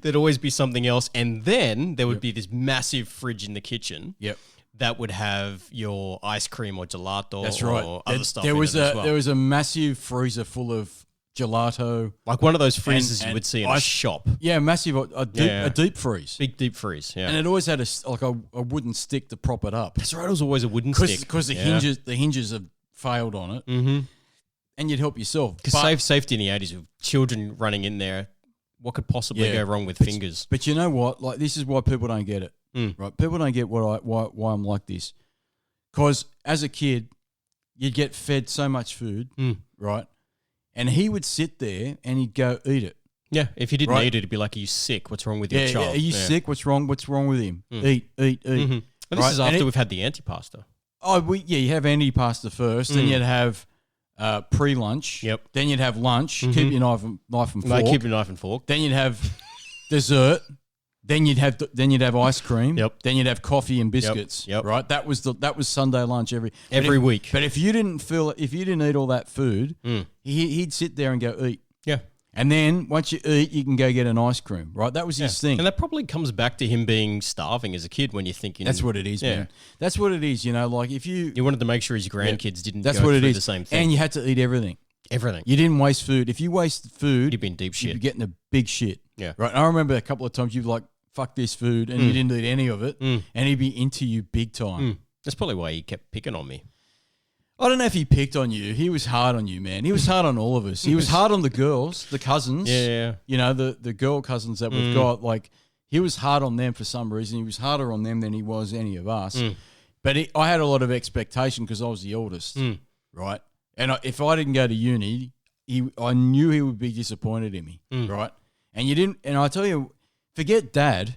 Speaker 2: There'd always be something else. And then there would be this massive fridge in the kitchen.
Speaker 1: Yep.
Speaker 2: That would have your ice cream or gelato or other stuff
Speaker 1: there was
Speaker 2: in it as well.
Speaker 1: There was a massive freezer full of gelato.
Speaker 2: Like one of those freezers you would see in a shop.
Speaker 1: Yeah, massive, a deep freeze.
Speaker 2: Big deep freeze, yeah.
Speaker 1: And it always had a wooden stick to prop it up.
Speaker 2: That's right, it was always a wooden stick.
Speaker 1: Because the hinges have failed on it. Mm-hmm. And you'd help yourself.
Speaker 2: Because safety in the 80s with children running in there, what could possibly go wrong with fingers?
Speaker 1: But you know what? Like, this is why people don't get it. Right? People don't get why I'm like this. Because as a kid, you'd get fed so much food, right? And he would sit there and he'd go, eat it.
Speaker 2: Yeah, if you didn't eat it, it'd be like, are you sick? What's wrong with your child?
Speaker 1: Are you sick? What's wrong with him? Eat.
Speaker 2: Mm-hmm. But this is after we've had the antipasta.
Speaker 1: You have antipasta first, then you'd have pre-lunch.
Speaker 2: Yep.
Speaker 1: Then you'd have lunch. Keep your knife and fork.
Speaker 2: Mate, keep your knife and fork.
Speaker 1: Then you'd have dessert. Then you'd have ice cream.
Speaker 2: Yep.
Speaker 1: Then you'd have coffee and biscuits.
Speaker 2: Yep.
Speaker 1: Right. That was Sunday lunch every
Speaker 2: week.
Speaker 1: But if you didn't eat all that food, he'd sit there and go eat.
Speaker 2: Yeah.
Speaker 1: And then once you eat, you can go get an ice cream. Right. That was his thing.
Speaker 2: And that probably comes back to him being starving as a kid when you're thinking.
Speaker 1: That's what it is, man. That's what it is. Like if you
Speaker 2: wanted to make sure his grandkids didn't.
Speaker 1: That's
Speaker 2: go
Speaker 1: what it
Speaker 2: through
Speaker 1: is.
Speaker 2: The same thing.
Speaker 1: And you had to eat everything.
Speaker 2: Everything.
Speaker 1: You didn't waste food. If you wasted food,
Speaker 2: you'd be in deep shit.
Speaker 1: You'd be getting a big shit.
Speaker 2: Yeah.
Speaker 1: Right. And I remember a couple of times you'd like, fuck this food, and you didn't eat any of it, and he'd be into you big time.
Speaker 2: That's probably why he kept picking on me.
Speaker 1: I don't know if he picked on you. He was hard on you, man. He was hard on all of us. He was hard on the girls, the cousins.
Speaker 2: Yeah.
Speaker 1: The girl cousins that we've got. Like, he was hard on them for some reason. He was harder on them than he was any of us. But I had a lot of expectation because I was the oldest, right? And if I didn't go to uni, I knew he would be disappointed in me, right? And you didn't. And I tell you, forget Dad.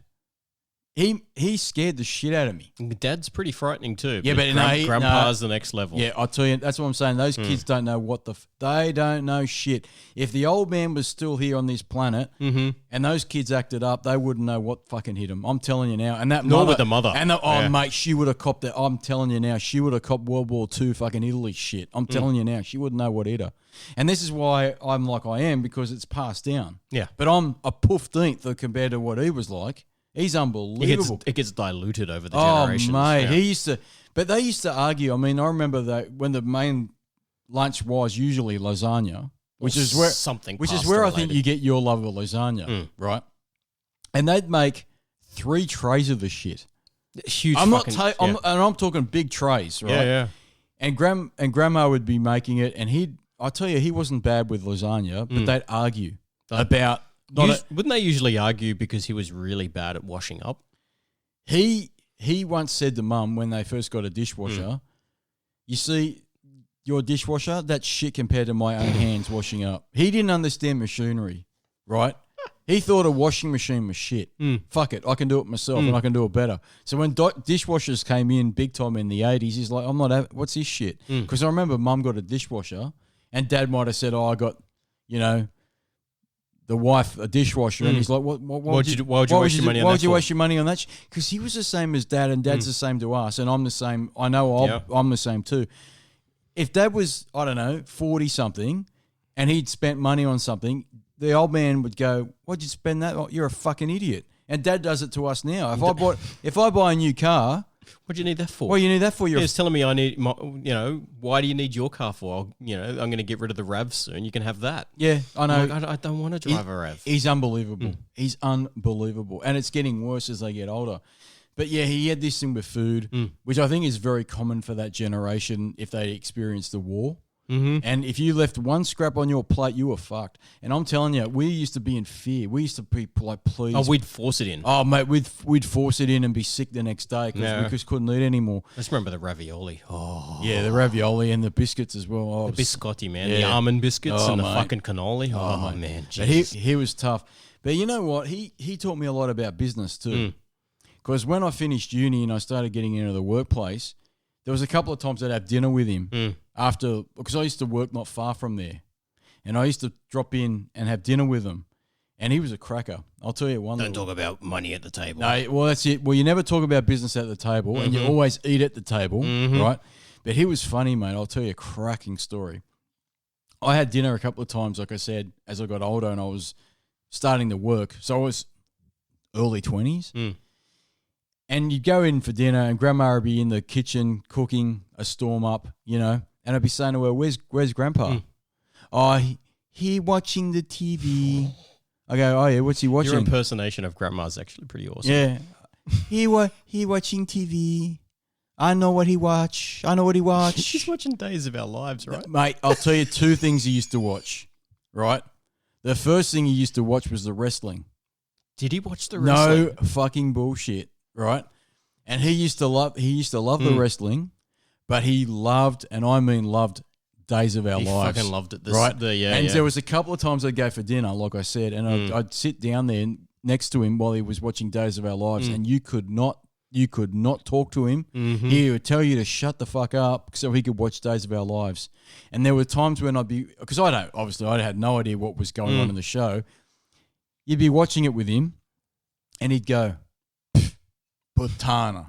Speaker 1: He scared the shit out of me.
Speaker 2: Dad's pretty frightening too.
Speaker 1: Yeah, but
Speaker 2: Grandpa's the next level.
Speaker 1: Yeah, I'll tell you, that's what I'm saying. Those kids don't know they don't know shit. If the old man was still here on this planet and those kids acted up, they wouldn't know what fucking hit them. I'm telling you now. And that
Speaker 2: Nor with the mother.
Speaker 1: And mate, she would have copped that. I'm telling you now, she would have copped World War II fucking Italy shit. I'm telling you now, she wouldn't know what hit her. And this is why I'm like I am, because it's passed down.
Speaker 2: Yeah.
Speaker 1: But I'm a poofteenth compared to what he was like. He's unbelievable.
Speaker 2: It gets diluted over the generations.
Speaker 1: Oh, mate. Yeah. They used to argue. I mean, I remember that when the main lunch was usually lasagna, which is where I think you get your love of lasagna, right? And they'd make 3 trays of the shit.
Speaker 2: Huge.
Speaker 1: I'm talking big trays, right?
Speaker 2: Yeah.
Speaker 1: And grandma would be making it, and I tell you, he wasn't bad with lasagna, but they'd argue about.
Speaker 2: Wouldn't they usually argue because he was really bad at washing up?
Speaker 1: He once said to Mum when they first got a dishwasher, you see, your dishwasher, that's shit compared to my own hands washing up. He didn't understand machinery, right? He thought a washing machine was shit. Fuck it, I can do it myself and I can do it better. So when dishwashers came in big time in the 80s, he's like, what's this shit? Because I remember Mum got a dishwasher and Dad might have said, I got, the wife a dishwasher, and he's like, "Why would you waste your money on that? Why would you waste your money on that?" Because he was the same as Dad, and Dad's the same to us, and I'm the same. I know I'm the same too. If Dad was, I don't know, 40 something, and he'd spent money on something, the old man would go, "Why'd you spend that? Oh, you're a fucking idiot." And Dad does it to us now. If I buy a new car.
Speaker 2: What do you need that for?
Speaker 1: Well, you need that for your...
Speaker 2: He's telling me I need, why do you need your car for? I'm going to get rid of the RAV soon. You can have that.
Speaker 1: Yeah, I know.
Speaker 2: I don't want to drive a RAV.
Speaker 1: He's unbelievable. He's unbelievable. And it's getting worse as they get older. But yeah, he had this thing with food, which I think is very common for that generation if they experienced the war. And if you left one scrap on your plate, you were fucked. And I'm telling you, we used to be in fear. We used to be like, please.
Speaker 2: Oh, we'd force it in.
Speaker 1: Oh, mate, we'd force it in and be sick the next day because we just couldn't eat anymore.
Speaker 2: I just remember the ravioli. Oh.
Speaker 1: Yeah, the ravioli and the biscuits as well. Oh,
Speaker 2: the biscotti, man. Yeah. The almond biscuits and the fucking cannoli. Oh, man.
Speaker 1: But he was tough. But you know what? He taught me a lot about business too. Because when I finished uni and I started getting into the workplace, there was a couple of times I'd have dinner with him because I used to work not far from there. And I used to drop in and have dinner with him. And he was a cracker. I'll tell you one.
Speaker 2: Don't talk about money at the table.
Speaker 1: No, well, that's it. Well, you never talk about business at the table and you always eat at the table, right? But he was funny, mate. I'll tell you a cracking story. I had dinner a couple of times, like I said, as I got older and I was starting to work. So I was early 20s. And you'd go in for dinner and Grandma would be in the kitchen cooking a storm up, and I'd be saying to her, where's Grandpa? Oh, he watching the TV. I go, oh yeah, what's he watching?
Speaker 2: Your impersonation of Grandma's actually pretty awesome.
Speaker 1: Yeah. he watching TV. I know what he watch.
Speaker 2: He's watching Days of Our Lives, right?
Speaker 1: Mate, I'll tell you 2 things he used to watch, right? The first thing he used to watch was the wrestling.
Speaker 2: Did he watch the wrestling?
Speaker 1: No fucking bullshit. Right, and he used to love the wrestling, but he loved, and I mean loved, Days of Our Lives.
Speaker 2: He fucking loved it,
Speaker 1: right? There was a couple of times I'd go for dinner, like I said, and I'd sit down there next to him while he was watching Days of Our Lives, and you could not You could not talk to him.
Speaker 2: Mm-hmm.
Speaker 1: He would tell you to shut the fuck up so he could watch Days of Our Lives. And there were times when because I had no idea what was going on in the show. You'd be watching it with him and he'd go, putana,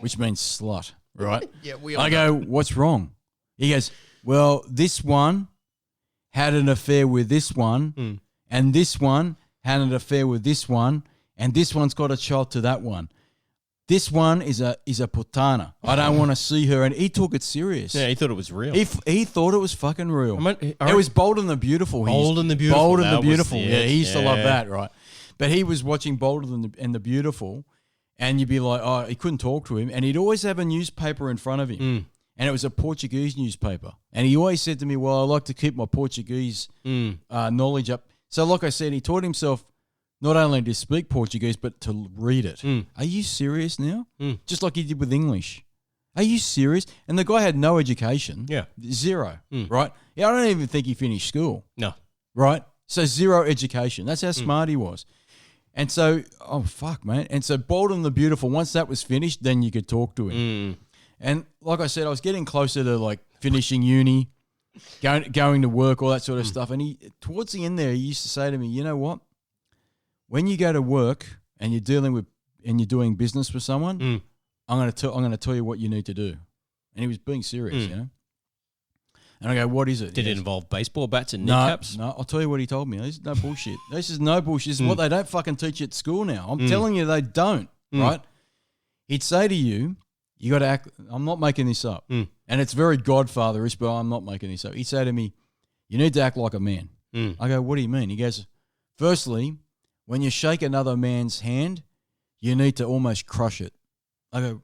Speaker 1: which means slut, right?
Speaker 2: Yeah,
Speaker 1: I go, what's wrong? He goes, well, this one had an affair with this one, and this one had an affair with this one, and this one's got a child to that one. This one is a putana. I don't want to see her. And he took it serious.
Speaker 2: Yeah, he thought it was real.
Speaker 1: He thought it was fucking real. It was Bold and the Beautiful.
Speaker 2: Bold and the Beautiful.
Speaker 1: Bold and the Beautiful. Yeah, he used to love that, right? But he was watching Bold and the Beautiful, and you'd be like, oh, he couldn't talk to him. And he'd always have a newspaper in front of him. And it was a Portuguese newspaper. And he always said to me, well, I like to keep my Portuguese knowledge up. So like I said, he taught himself not only to speak Portuguese, but to read it. Are you serious now? Just like he did with English. Are you serious? And the guy had no education.
Speaker 2: Yeah.
Speaker 1: Zero, right? Yeah, I don't even think he finished school.
Speaker 2: No.
Speaker 1: Right? So zero education. That's how smart he was. And so, oh, fuck, man. And so Bold and the Beautiful, once that was finished, then you could talk to him. And like I said, I was getting closer to like finishing uni, going to work, all that sort of stuff. And he, towards the end there, he used to say to me, you know what? When you go to work and you're doing business with someone, I'm going to tell you what you need to do. And he was being serious, you know. And I go, what is it?
Speaker 2: Did it involve baseball bats and kneecaps?
Speaker 1: No, I'll tell you what he told me. This is no bullshit. This is no bullshit. This is what they don't fucking teach at school now. I'm telling you, they don't, right? He'd say to you, you got to act, I'm not making this up. And it's very Godfatherish, but I'm not making this up. He'd say to me, you need to act like a man. I go, what do you mean? He goes, firstly, when you shake another man's hand, you need to almost crush it. I go,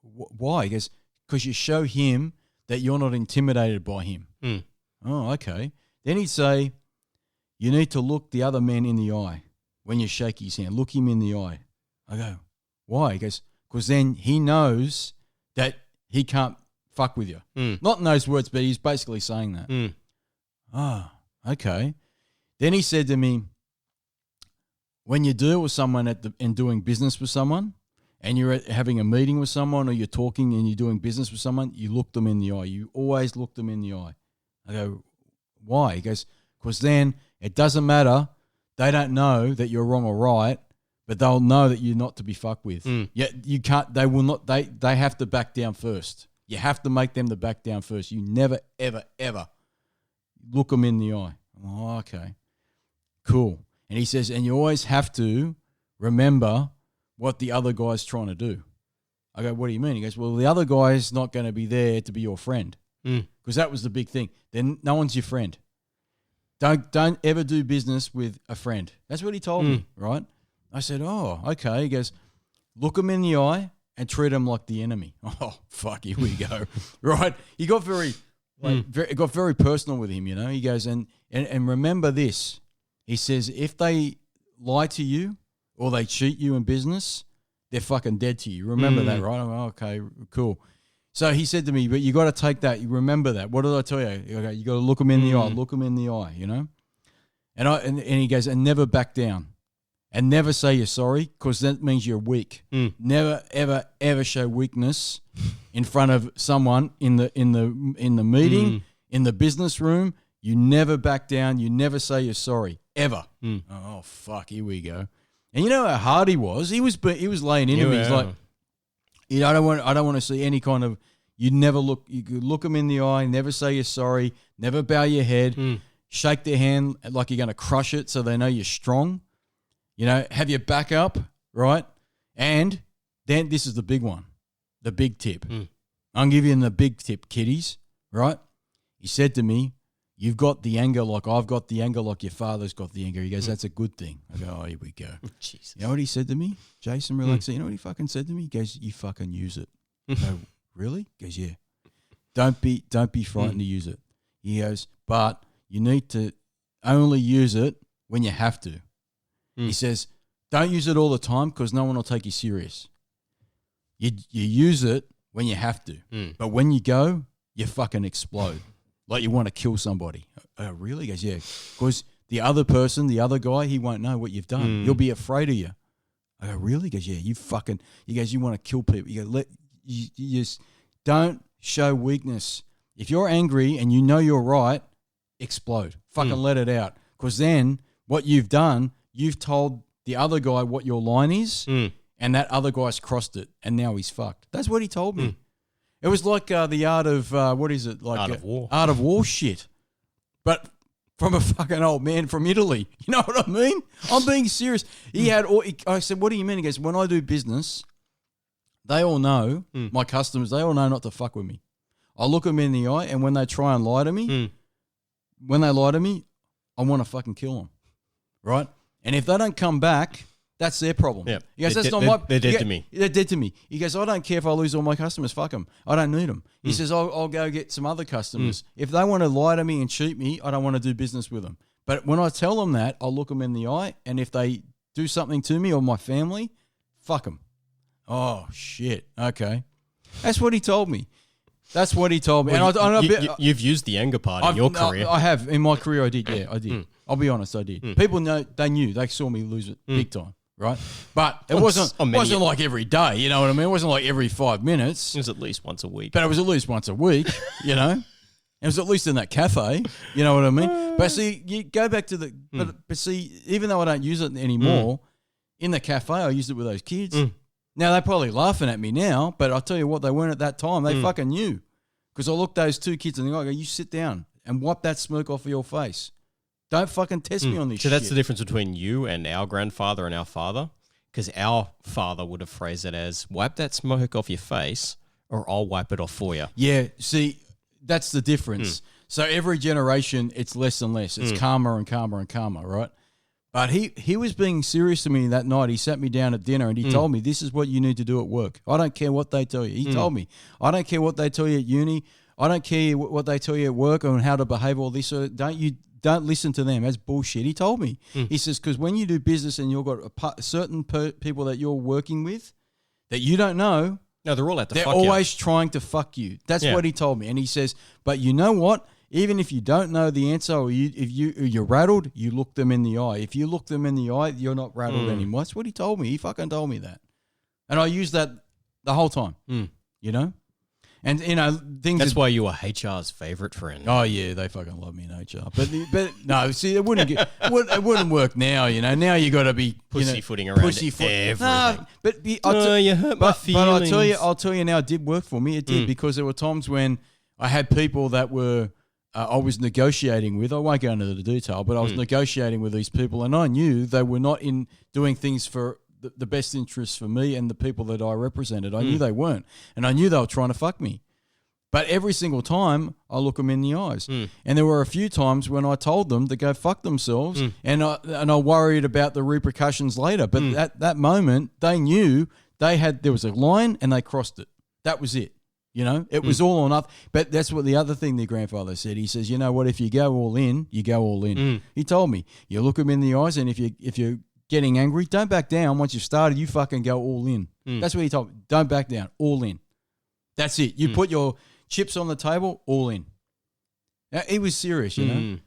Speaker 1: why? He goes, because you show him that you're not intimidated by him. Oh, okay. Then he'd say, you need to look the other man in the eye when you shake his hand. Look him in the eye. I go, why? He goes, because then he knows that he can't fuck with you. Not in those words, but he's basically saying that. Okay. Then he said to me, when you deal with someone and doing business with someone, and you're having a meeting with someone or you're talking and you're doing business with someone, you look them in the eye. You always look them in the eye. I go, why? He goes, because then it doesn't matter. They don't know that you're wrong or right, but they'll know that you're not to be fucked with. Yet you can't, they will not, they have to back down first. You have to make them to back down first. You never, ever, ever look them in the eye. Oh, okay. Cool. And he says, and you always have to remember what the other guy's trying to do. I go, what do you mean? He goes, well, the other guy's not going to be there to be your friend. Because that was the big thing. Then no one's your friend. Don't ever do business with a friend. That's what he told me, right? I said, oh, okay. He goes, look him in the eye and treat him like the enemy. Oh, fuck, here we go. Right? He got very personal with him, you know. He goes, and remember this. He says, if they lie to you or they cheat you in business, they're fucking dead to you. Remember that, right? I'm like, okay, cool. So he said to me, but you got to take that. You remember that. What did I tell you? Okay, you got to look them in the eye. Look them in the eye, you know? And he goes, and never back down. And never say you're sorry, because that means you're weak. Never, ever, ever show weakness in front of someone in the meeting, in the business room. You never back down. You never say you're sorry, ever. Oh, fuck, here we go. And you know how hard he was? He was laying into me. He's like, you know, I don't want to see any kind of, you could look them in the eye, never say you're sorry, never bow your head, shake their hand like you're going to crush it so they know you're strong. You know, have your back up, right? And then this is the big one, the big tip. I'm giving you the big tip, kiddies, right? He said to me, you've got the anger like I've got the anger, like your father's got the anger. He goes, that's a good thing. I go, oh, here we go. Jesus. You know what he said to me? Jason, Relaxation. You know what he fucking said to me? He goes, you fucking use it. I go, really? He goes, yeah. Don't be frightened to use it. He goes, but you need to only use it when you have to. He says, don't use it all the time because no one will take you serious. You use it when you have to. But when you go, you fucking explode. Like you want to kill somebody. Oh, really? He goes, yeah. Because the other person, the other guy, he won't know what you've done. He'll be afraid of you. I go, really? He goes, yeah, he goes, you want to kill people. You go, you just don't show weakness. If you're angry and you know you're right, explode. Fucking let it out. Because then what you've done, you've told the other guy what your line is, and that other guy's crossed it, and now he's fucked. That's what he told me. It was like the art of, what is it? Like
Speaker 2: Art of War.
Speaker 1: Art of War shit. But from a fucking old man from Italy. You know what I mean? I'm being serious. I said, what do you mean? He goes, when I do business, they all know, my customers, they all know not to fuck with me. I look them in the eye, and when they try and lie to me, I want to fucking kill them. Right? And if they don't come back, that's their problem.
Speaker 2: Yep.
Speaker 1: He goes,
Speaker 2: they're dead to me.
Speaker 1: They're dead to me. He goes, I don't care if I lose all my customers. Fuck them. I don't need them. He says, I'll go get some other customers. If they want to lie to me and cheat me, I don't want to do business with them. But when I tell them that, I'll look them in the eye, and if they do something to me or my family, fuck them. Oh, shit. Okay. That's what he told me. That's what he told me.
Speaker 2: Well,
Speaker 1: and
Speaker 2: you've used the anger part in your career.
Speaker 1: I have. In my career, I did. Yeah, I did. I'll be honest, I did. People know, they knew. They saw me lose it big time, right? But it wasn't like every day, you know what I mean? It wasn't like every 5 minutes.
Speaker 2: It was at least once a week.
Speaker 1: But it was at least once a week, you know? It was at least in that cafe, you know what I mean? But see, you go back to the... But see, even though I don't use it anymore, in the cafe, I used it with those kids. Now, they're probably laughing at me now, but I'll tell you what, they weren't at that time. They fucking knew. Because I looked those two kids in the eye, I go, you sit down and wipe that smirk off of your face. Don't fucking test me on this shit.
Speaker 2: So that's the difference between you and our grandfather and our father? Because our father would have phrased it as, wipe that smoke off your face or I'll wipe it off for you.
Speaker 1: Yeah, see, that's the difference. So every generation, it's less and less. It's calmer and calmer and calmer, right? But he was being serious to me that night. He sat me down at dinner and he told me, this is what you need to do at work. I don't care what they tell you. He told me, I don't care what they tell you at uni. I don't care what they tell you at work on how to behave, all this. Don't listen to them. That's bullshit. He told me. He says, because when you do business and you've got certain people that you're working with that you don't know,
Speaker 2: no, they're all out to
Speaker 1: they're
Speaker 2: fuck
Speaker 1: always
Speaker 2: you.
Speaker 1: trying to fuck you. That's what he told me. And he says, but you know what? Even if you don't know the answer or if you're rattled, you look them in the eye. If you look them in the eye, you're not rattled anymore. That's what he told me. He fucking told me that. And I used that the whole time, you know? And, you know, things...
Speaker 2: That's why you were HR's favourite friend.
Speaker 1: Oh, yeah, they fucking love me in HR. But no, see, it wouldn't work now, you know. Now you got to be...
Speaker 2: Pussyfooting around everything.
Speaker 1: No, but...
Speaker 2: you hurt my feelings.
Speaker 1: But I'll tell you now, it did work for me. It did, because there were times when I had people that were... I was negotiating with, I won't go into the detail, but I was negotiating with these people, and I knew they were not in doing things for the best interests for me and the people that I represented. I knew they weren't, and I knew they were trying to fuck me. But every single time, I look them in the eyes. And there were a few times when I told them to go fuck themselves, and I worried about the repercussions later. But at that moment, they knew there was a line, and they crossed it. That was it. You know, it was all or nothing. But that's what the other thing their grandfather said. He says, you know what, if you go all in, you go all in. He told me, you look them in the eyes, and if you're getting angry, don't back down. Once you've started, you fucking go all in. That's what he told me. Don't back down. All in. That's it. You put your chips on the table, all in. Now, he was serious, you know.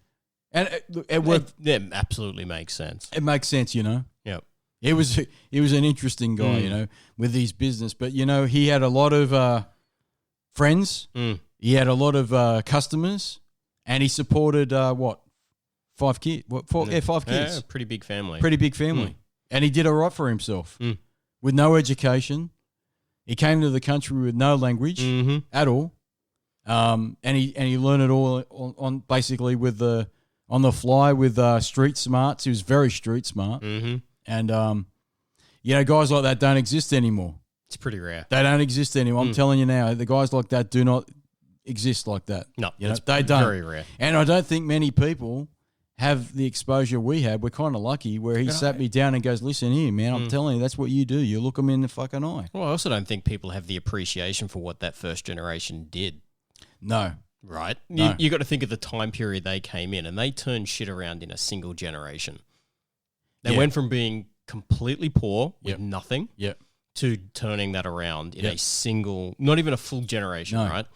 Speaker 1: And it worked.
Speaker 2: It absolutely makes sense.
Speaker 1: It makes sense, you know.
Speaker 2: Yep.
Speaker 1: He was an interesting guy, you know, with his business. But, you know, he had a lot of... friends. He had a lot of customers, and he supported 5 kids? Five kids.
Speaker 2: Yeah, pretty big family.
Speaker 1: Pretty big family, and he did all right for himself with no education. He came to the country with no language at all, and he learned it all on basically on the fly with street smarts. He was very street smart, and you know, guys like that don't exist anymore.
Speaker 2: It's pretty rare.
Speaker 1: They don't exist anymore. I'm telling you now, the guys like that do not exist like that.
Speaker 2: No,
Speaker 1: you know, they don't.
Speaker 2: Very rare.
Speaker 1: And I don't think many people have the exposure we had. We're kind of lucky where he sat me down and goes, listen here, man, I'm telling you, that's what you do. You look them in the fucking eye.
Speaker 2: Well, I also don't think people have the appreciation for what that first generation did.
Speaker 1: No.
Speaker 2: Right?
Speaker 1: No.
Speaker 2: You got to think of the time period they came in, and they turned shit around in a single generation. They went from being completely poor with nothing to turning that around in a single, not even a full generation, right?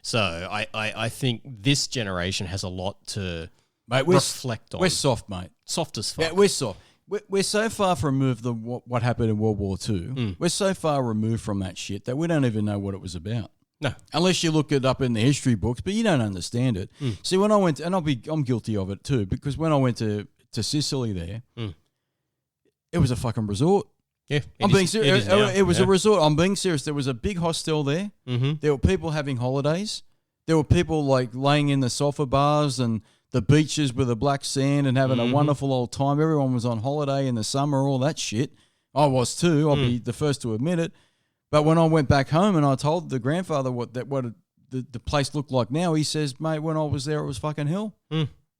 Speaker 2: So I think this generation has a lot to reflect on.
Speaker 1: We're soft, mate.
Speaker 2: Soft as fuck.
Speaker 1: Yeah, we're soft. we're so far removed from what happened in World War II. We're so far removed from that shit that we don't even know what it was about.
Speaker 2: No,
Speaker 1: unless you look it up in the history books, but you don't understand it. See, when I went, and I'm guilty of it too, because when I went to Sicily there, it was a fucking resort.
Speaker 2: Yeah,
Speaker 1: I'm being serious. It was a resort. I'm being serious. There was a big hostel there. There were people having holidays. There were people like laying in the sofa bars and the beaches with the black sand and having a wonderful old time. Everyone was on holiday in the summer, all that shit. I was too. I'll be the first to admit it. But when I went back home and I told the grandfather what the place looked like now, he says, mate, when I was there, it was fucking hell.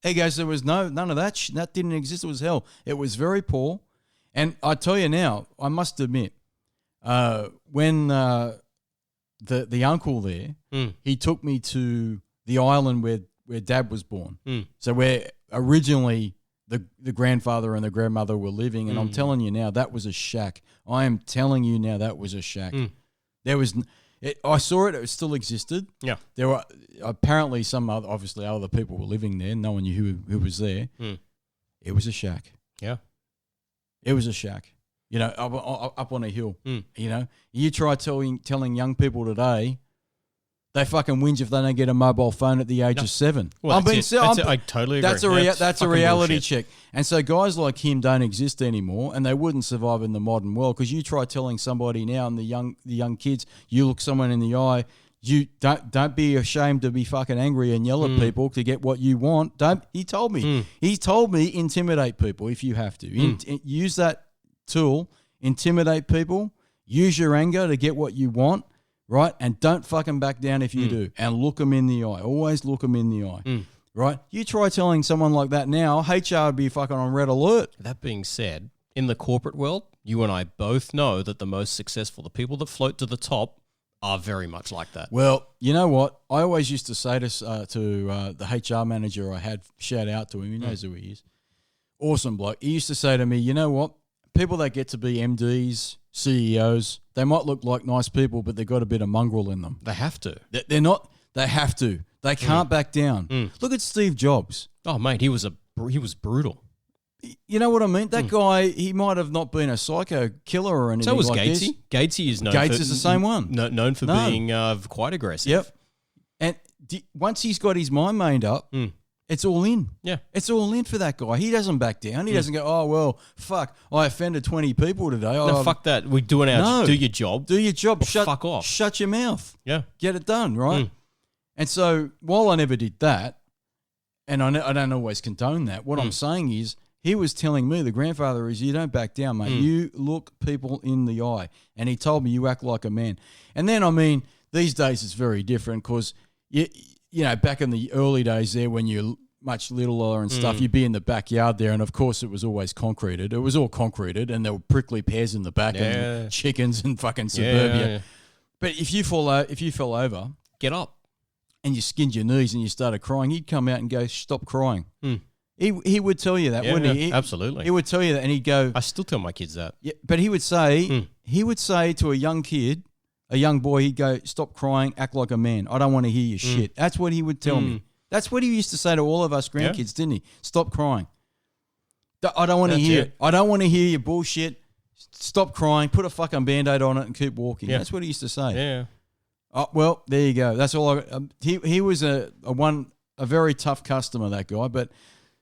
Speaker 1: He goes, there was none of that shit. That didn't exist. It was hell. It was very poor. And I tell you now, I must admit, when the uncle there, he took me to the island where Dad was born. So where originally the grandfather and the grandmother were living, and I'm telling you now, that was a shack. I am telling you now, that was a shack. There was, I saw it. It still existed. Yeah, there were apparently obviously other people were living there. No one knew who was there. It was a shack.
Speaker 2: Yeah,
Speaker 1: it was a shack. You know, up on a hill. You know, you try telling young people today, they fucking whinge if they don't get a mobile phone at the age of 7.
Speaker 2: Well, I totally
Speaker 1: agree. That's a reality bullshit. Check. And so guys like him don't exist anymore, and they wouldn't survive in the modern world. Because you try telling somebody now, and the young kids, you look someone in the eye, you don't be ashamed to be fucking angry and yell at people to get what you want. He told me. He told me intimidate people if you have to. Use that tool, intimidate people. Use your anger to get what you want. Right? And don't fucking back down if you do. And look them in the eye. Always look them in the eye. Right? You try telling someone like that now, HR would be fucking on red alert.
Speaker 2: That being said, in the corporate world, you and I both know that the most successful, the people that float to the top, are very much like that.
Speaker 1: Well, you know what? I always used to say to the HR manager I had, shout out to him, he knows who he is. Awesome bloke. He used to say to me, you know what? People that get to be MDs, CEOs, they might look like nice people, but they've got a bit of mongrel in them.
Speaker 2: They have to.
Speaker 1: They're not. They have to. They can't back down. Look at Steve Jobs.
Speaker 2: Oh, mate, he was brutal.
Speaker 1: You know what I mean? That guy, he might have not been a psycho killer or anything.
Speaker 2: So was
Speaker 1: like
Speaker 2: Gatesy.
Speaker 1: This.
Speaker 2: Gatesy is known.
Speaker 1: Gates is the same one.
Speaker 2: Known for being quite aggressive.
Speaker 1: Yep. And once he's got his mind made up. It's all in.
Speaker 2: Yeah.
Speaker 1: It's all in for that guy. He doesn't back down. He doesn't go, oh, well, fuck, I offended 20 people today.
Speaker 2: No, fuck that. We're doing do your job.
Speaker 1: Do your job.
Speaker 2: Fuck off.
Speaker 1: Shut your mouth.
Speaker 2: Yeah.
Speaker 1: Get it done, right? And so while I never did that, and I don't always condone that, what I'm saying is he was telling me, the grandfather is, you don't back down, mate. You look people in the eye. And he told me, you act like a man. And then, I mean, these days it's very different because you know, back in the early days there when you're much littler and stuff, you'd be in the backyard there, and of course it was always concreted. It was all concreted, and there were prickly pears in the back and chickens and fucking suburbia. Yeah. But if you fell over,
Speaker 2: get up,
Speaker 1: and you skinned your knees and you started crying, he'd come out and go, stop crying. He would tell you that, wouldn't he?
Speaker 2: Absolutely.
Speaker 1: He would tell you that, and he'd go.
Speaker 2: I still tell my kids that.
Speaker 1: Yeah, but he would say to a young kid, a young boy, he'd go, stop crying, act like a man. I don't want to hear your shit. That's what he would tell me. That's what he used to say to all of us grandkids, didn't he? Stop crying. I don't want to hear it. I don't want to hear your bullshit. Stop crying. Put a fucking Band-Aid on it and keep walking. Yeah. That's what he used to say.
Speaker 2: Yeah.
Speaker 1: Oh, well, there you go. That's all. He was a very tough customer, that guy. But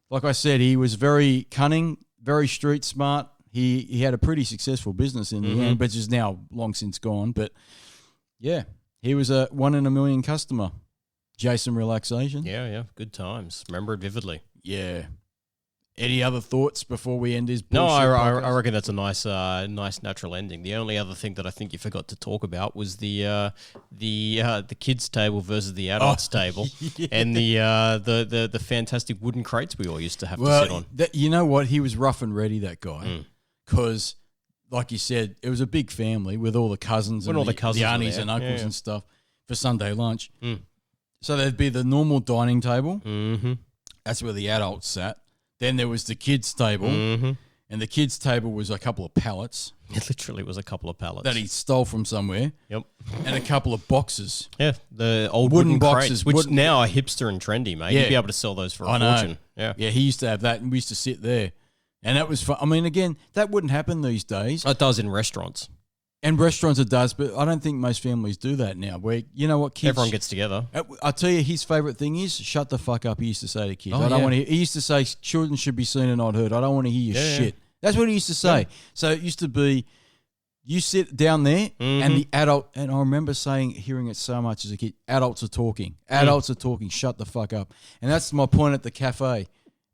Speaker 1: like I said, he was very cunning, very street smart. He had a pretty successful business in the end, but is now long since gone. But yeah, he was a 1 in a million customer. Jason Relaxation.
Speaker 2: Yeah. Good times. Remember it vividly.
Speaker 1: Yeah. Any other thoughts before we end this bullshit?
Speaker 2: No, I reckon that's a nice natural ending. The only other thing that I think you forgot to talk about was the kids table versus the adults table, and the fantastic wooden crates we all used to have to sit on.
Speaker 1: You know what? He was rough and ready, that guy, because like you said, it was a big family with all the cousins and the aunties and uncles and stuff for Sunday lunch. So there'd be the normal dining table. That's where the adults sat. Then there was the kids' table, and the kids' table was a couple of pallets.
Speaker 2: It literally was a couple of pallets
Speaker 1: that he stole from somewhere.
Speaker 2: Yep,
Speaker 1: and a couple of boxes.
Speaker 2: Yeah, the old wooden boxes, crates, which now are hipster and trendy, mate. You'd be able to sell those for a fortune.
Speaker 1: Yeah, he used to have that, and we used to sit there And that was fun. I mean, again, that wouldn't happen these days.
Speaker 2: It does in restaurants.
Speaker 1: And restaurants it does, but I don't think most families do that now. Where, you know what, kids...
Speaker 2: Everyone gets together.
Speaker 1: I'll tell you, his favourite thing is, shut the fuck up, he used to say to kids.
Speaker 2: Oh,
Speaker 1: I don't want to hear... He used to say, children should be seen and not heard. I don't want to hear your shit. That's what he used to say. Yeah. So it used to be, you sit down there and the adult... And I remember hearing it so much as a kid, adults are talking. Adults are talking, shut the fuck up. And that's my point at the cafe.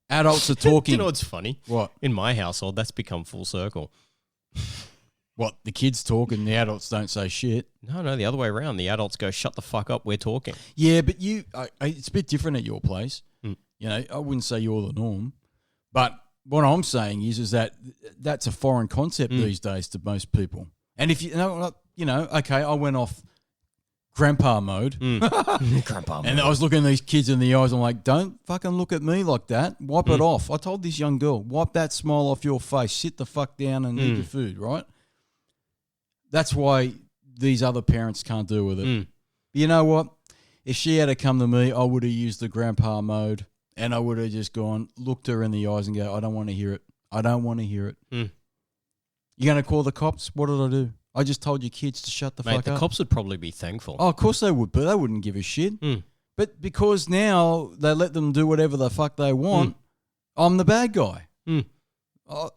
Speaker 1: Adults are talking.
Speaker 2: You know what's funny?
Speaker 1: What?
Speaker 2: In my household, that's become full circle.
Speaker 1: What? The kids talk and the adults don't say shit?
Speaker 2: No, the other way around. The adults go, shut the fuck up, we're talking.
Speaker 1: Yeah, but it's a bit different at your place. You know, I wouldn't say you're the norm. But what I'm saying is that that's a foreign concept these days to most people. And if you know, okay, I went off grandpa mode.
Speaker 2: Grandpa mode.
Speaker 1: And I was looking at these kids in the eyes. I'm like, don't fucking look at me like that. Wipe it off. I told this young girl, wipe that smile off your face. Sit the fuck down and eat your food, right? That's why these other parents can't deal with it. But you know what? If she had to come to me, I would have used the grandpa mode and I would have just looked her in the eyes and go, I don't want to hear it. I don't want to hear it. You're going to call the cops? What did I do? I just told your kids to shut the fuck up.
Speaker 2: The cops would probably be thankful.
Speaker 1: Oh, of course they would, but they wouldn't give a shit. But because now they let them do whatever the fuck they want, I'm the bad guy.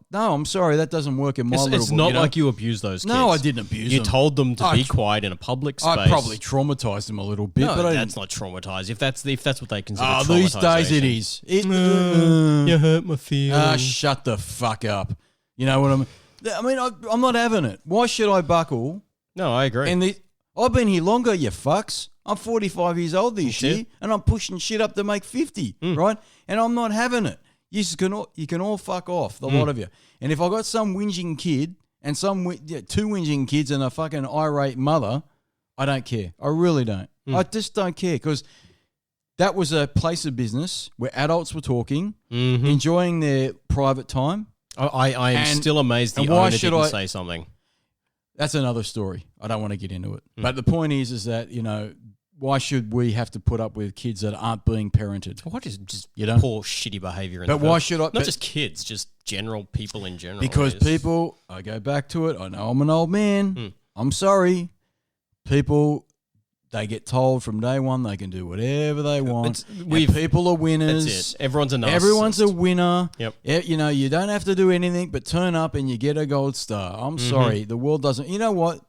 Speaker 1: No, I'm sorry, that doesn't work in my little book.
Speaker 2: It's not like you abuse those kids.
Speaker 1: No, I didn't abuse them.
Speaker 2: You told them to be quiet in a public space.
Speaker 1: I probably traumatized them a little bit.
Speaker 2: No,
Speaker 1: but
Speaker 2: that's not traumatized. If that's what they consider traumatization.
Speaker 1: These days it is.
Speaker 2: You hurt my feelings.
Speaker 1: Shut the fuck up. You know what I mean? I mean, I'm not having it. Why should I buckle?
Speaker 2: No, I agree.
Speaker 1: And I've been here longer, you fucks. I'm 45 years old this year, and I'm pushing shit up to make 50, right? And I'm not having it. You can all fuck off, the lot of you. And if I got some whinging kid and two whinging kids and a fucking irate mother, I don't care. I really don't. I just don't care because that was a place of business where adults were talking, enjoying their private time.
Speaker 2: I am still amazed the owner didn't say something.
Speaker 1: That's another story. I don't want to get into it. But the point is that, why should we have to put up with kids that aren't being parented?
Speaker 2: What is just poor, shitty behaviour?
Speaker 1: But why should I?
Speaker 2: Not just kids, just general people in general.
Speaker 1: Because people, I go back to it. I know I'm an old man. I'm sorry. People, they get told from day one they can do whatever they want. People are winners.
Speaker 2: That's it. Everyone's a narcissist.
Speaker 1: Everyone's a winner.
Speaker 2: Yep.
Speaker 1: You don't have to do anything but turn up and you get a gold star. I'm sorry. The world doesn't. You know what?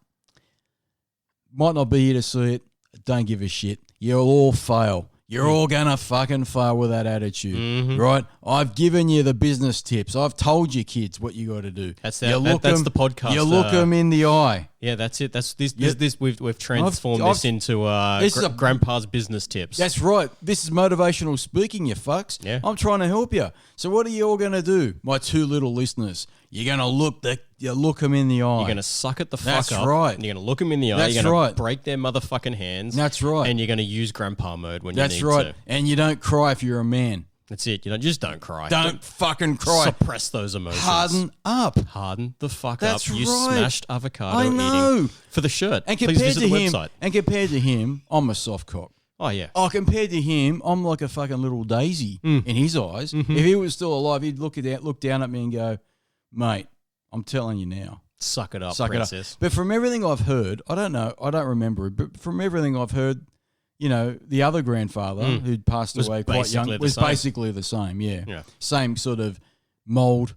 Speaker 1: Might not be here to see it. Don't give a shit. You'll all fail. You're all going to fucking fail with that attitude, right? I've given you the business tips. I've told you kids what you got to do.
Speaker 2: That's the podcast.
Speaker 1: You look them in the eye.
Speaker 2: Yeah, that's it. That's this. We've transformed this into Grandpa's business tips.
Speaker 1: That's right. This is motivational speaking, you fucks.
Speaker 2: Yeah.
Speaker 1: I'm trying to help you. So what are you all going to do, my two little listeners? You're going to look them in the eye.
Speaker 2: You're going to suck it the fuck up.
Speaker 1: That's right.
Speaker 2: And you're going to look them in the eye. You're going to break their motherfucking hands.
Speaker 1: That's right.
Speaker 2: And you're going to use Grandpa mode when you need to.
Speaker 1: That's right. And you don't cry if you're a man.
Speaker 2: That's it. Just don't cry.
Speaker 1: Don't fucking cry.
Speaker 2: Suppress those emotions.
Speaker 1: Harden up.
Speaker 2: Harden the fuck
Speaker 1: That's
Speaker 2: up. You
Speaker 1: right.
Speaker 2: smashed avocado
Speaker 1: I know.
Speaker 2: eating for the shirt.
Speaker 1: And
Speaker 2: please visit the website.
Speaker 1: And compared to him, I'm a soft cock.
Speaker 2: Oh, yeah.
Speaker 1: Oh, compared to him, I'm like a fucking little daisy in his eyes. If he was still alive, he'd look down at me and go, mate, I'm telling you now.
Speaker 2: Suck it up,
Speaker 1: Suck
Speaker 2: princess.
Speaker 1: It up. But from everything I've heard, I don't know, I don't remember it, but from everything I've heard, the other grandfather who'd passed away quite young was basically the same, yeah. Same sort of mold,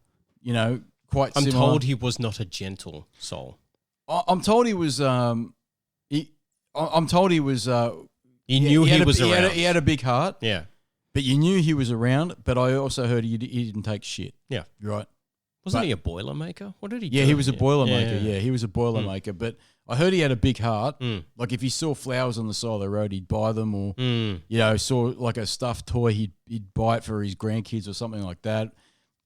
Speaker 1: quite similar.
Speaker 2: I'm told he was not a gentle soul.
Speaker 1: I'm told he was, he knew he was around. He had a big heart.
Speaker 2: Yeah.
Speaker 1: But you knew he was around, but I also heard he didn't take shit.
Speaker 2: Yeah.
Speaker 1: Right.
Speaker 2: Wasn't he a Boilermaker? What did he do?
Speaker 1: Yeah, he was a Boilermaker. Yeah, he was a Boilermaker. But I heard he had a big heart. Like if he saw flowers on the side of the road, he'd buy them, or saw like a stuffed toy, he'd buy it for his grandkids or something like that.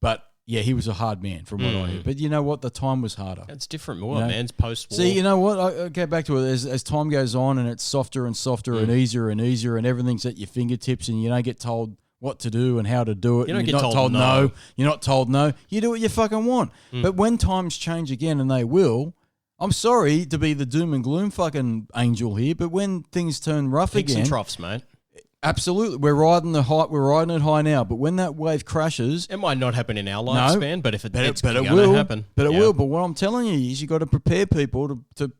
Speaker 1: But yeah, he was a hard man from what I heard. But you know what? The time was harder.
Speaker 2: It's different. Man's post-war.
Speaker 1: See, you know what? I get back to it. As time goes on and it's softer and softer and easier and everything's at your fingertips and you don't get told what to do and how to do it.
Speaker 2: You don't
Speaker 1: You're
Speaker 2: get
Speaker 1: not
Speaker 2: told no.
Speaker 1: You're not told no. You do what you fucking want. But when times change again, and they will, I'm sorry to be the doom and gloom fucking angel here, but when things turn rough
Speaker 2: Peaks
Speaker 1: again,
Speaker 2: and troughs, mate.
Speaker 1: Absolutely. We're riding it high now. But when that wave crashes,
Speaker 2: it might not happen in our lifespan, but if it's going to happen.
Speaker 1: But it will. But what I'm telling you is you got to prepare people to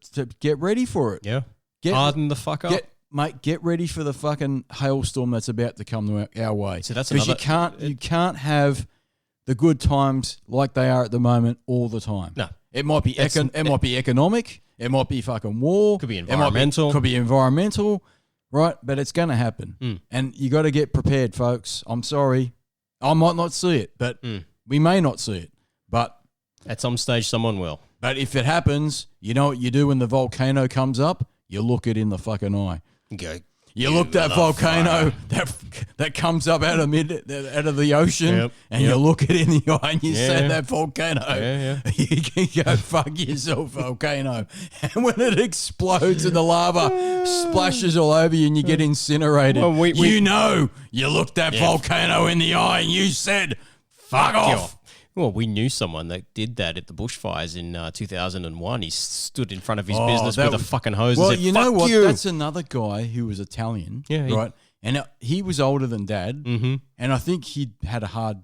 Speaker 1: get ready for it.
Speaker 2: Yeah. Harden the fuck up.
Speaker 1: Mate, get ready for the fucking hailstorm that's about to come our way.
Speaker 2: So that's another...
Speaker 1: you can't have the good times like they are at the moment all the time.
Speaker 2: No.
Speaker 1: It might be economic. It might be fucking war.
Speaker 2: Could be environmental.
Speaker 1: Could be environmental, right? But it's going to happen. And you got to get prepared, folks. I'm sorry. I might not see it, but we may not see it. But
Speaker 2: at some stage, someone will.
Speaker 1: But if it happens, you know what you do when the volcano comes up? You look it in the fucking eye.
Speaker 2: Okay.
Speaker 1: You look that volcano that comes up out of the ocean, and you look it in the eye, and you say that volcano. You can go fuck yourself, volcano. And when it explodes and the lava splashes all over you, and you get incinerated, you looked that volcano in the eye, and you said, "Fuck off."
Speaker 2: Well, we knew someone that did that at the bushfires in 2001. He stood in front of his business with a fucking hose and said,
Speaker 1: you know what? That's another guy who was Italian, right? And he was older than Dad, and I think he had a hard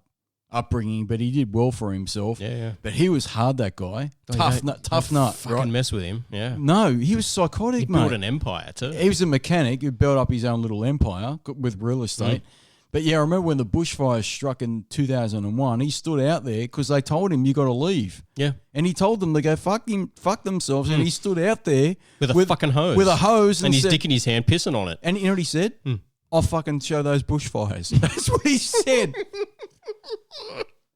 Speaker 1: upbringing, but he did well for himself.
Speaker 2: Yeah.
Speaker 1: But he was hard, that guy. Tough nut.
Speaker 2: Fucking mess with him, yeah.
Speaker 1: No, he was psychotic, mate.
Speaker 2: He built an empire, too.
Speaker 1: He was a mechanic who built up his own little empire with real estate. But yeah, I remember when the bushfires struck in 2001, he stood out there because they told him, you got to leave.
Speaker 2: Yeah.
Speaker 1: And he told them to go fuck themselves, and he stood out there
Speaker 2: with a fucking hose.
Speaker 1: With a hose.
Speaker 2: And his dick in his hand pissing on it.
Speaker 1: And you know what he said? I'll fucking show those bushfires. That's what he said.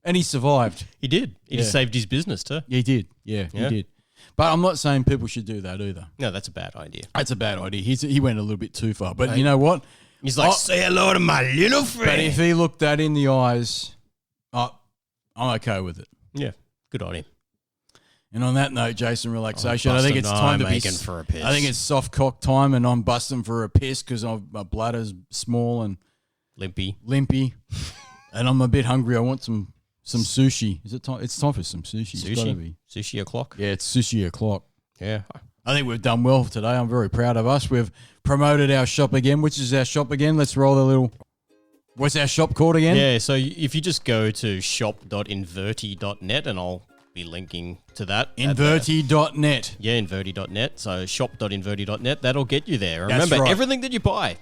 Speaker 1: And he survived.
Speaker 2: He did. He just saved his business too.
Speaker 1: He did. Yeah, he did. But I'm not saying people should do that either.
Speaker 2: No, that's a bad idea.
Speaker 1: That's a bad idea. He went a little bit too far. But you know what?
Speaker 2: He's like, say hello to my little friend.
Speaker 1: But if he looked that in the eyes, I'm okay with it.
Speaker 2: Yeah, good on him.
Speaker 1: And on that note, Jason, relaxation. I think it's time to be
Speaker 2: for a piss.
Speaker 1: I think it's soft cock time, and I'm busting for a piss because my bladder's small and
Speaker 2: limpy,
Speaker 1: and I'm a bit hungry. I want some sushi. Is it time? It's time for some sushi. It's gotta be.
Speaker 2: Sushi o'clock.
Speaker 1: Yeah, it's sushi o'clock.
Speaker 2: Yeah.
Speaker 1: I think we've done well today. I'm very proud of us. We've promoted our shop again. Which is our shop again? Let's roll the little... What's our shop called again?
Speaker 2: Yeah, so if you just go to shop.inverty.net, and I'll be linking to that.
Speaker 1: Inverty.net.
Speaker 2: Yeah, inverty.net. So shop.inverty.net. That'll get you there.
Speaker 1: That's
Speaker 2: remember,
Speaker 1: right.
Speaker 2: Everything that you buy,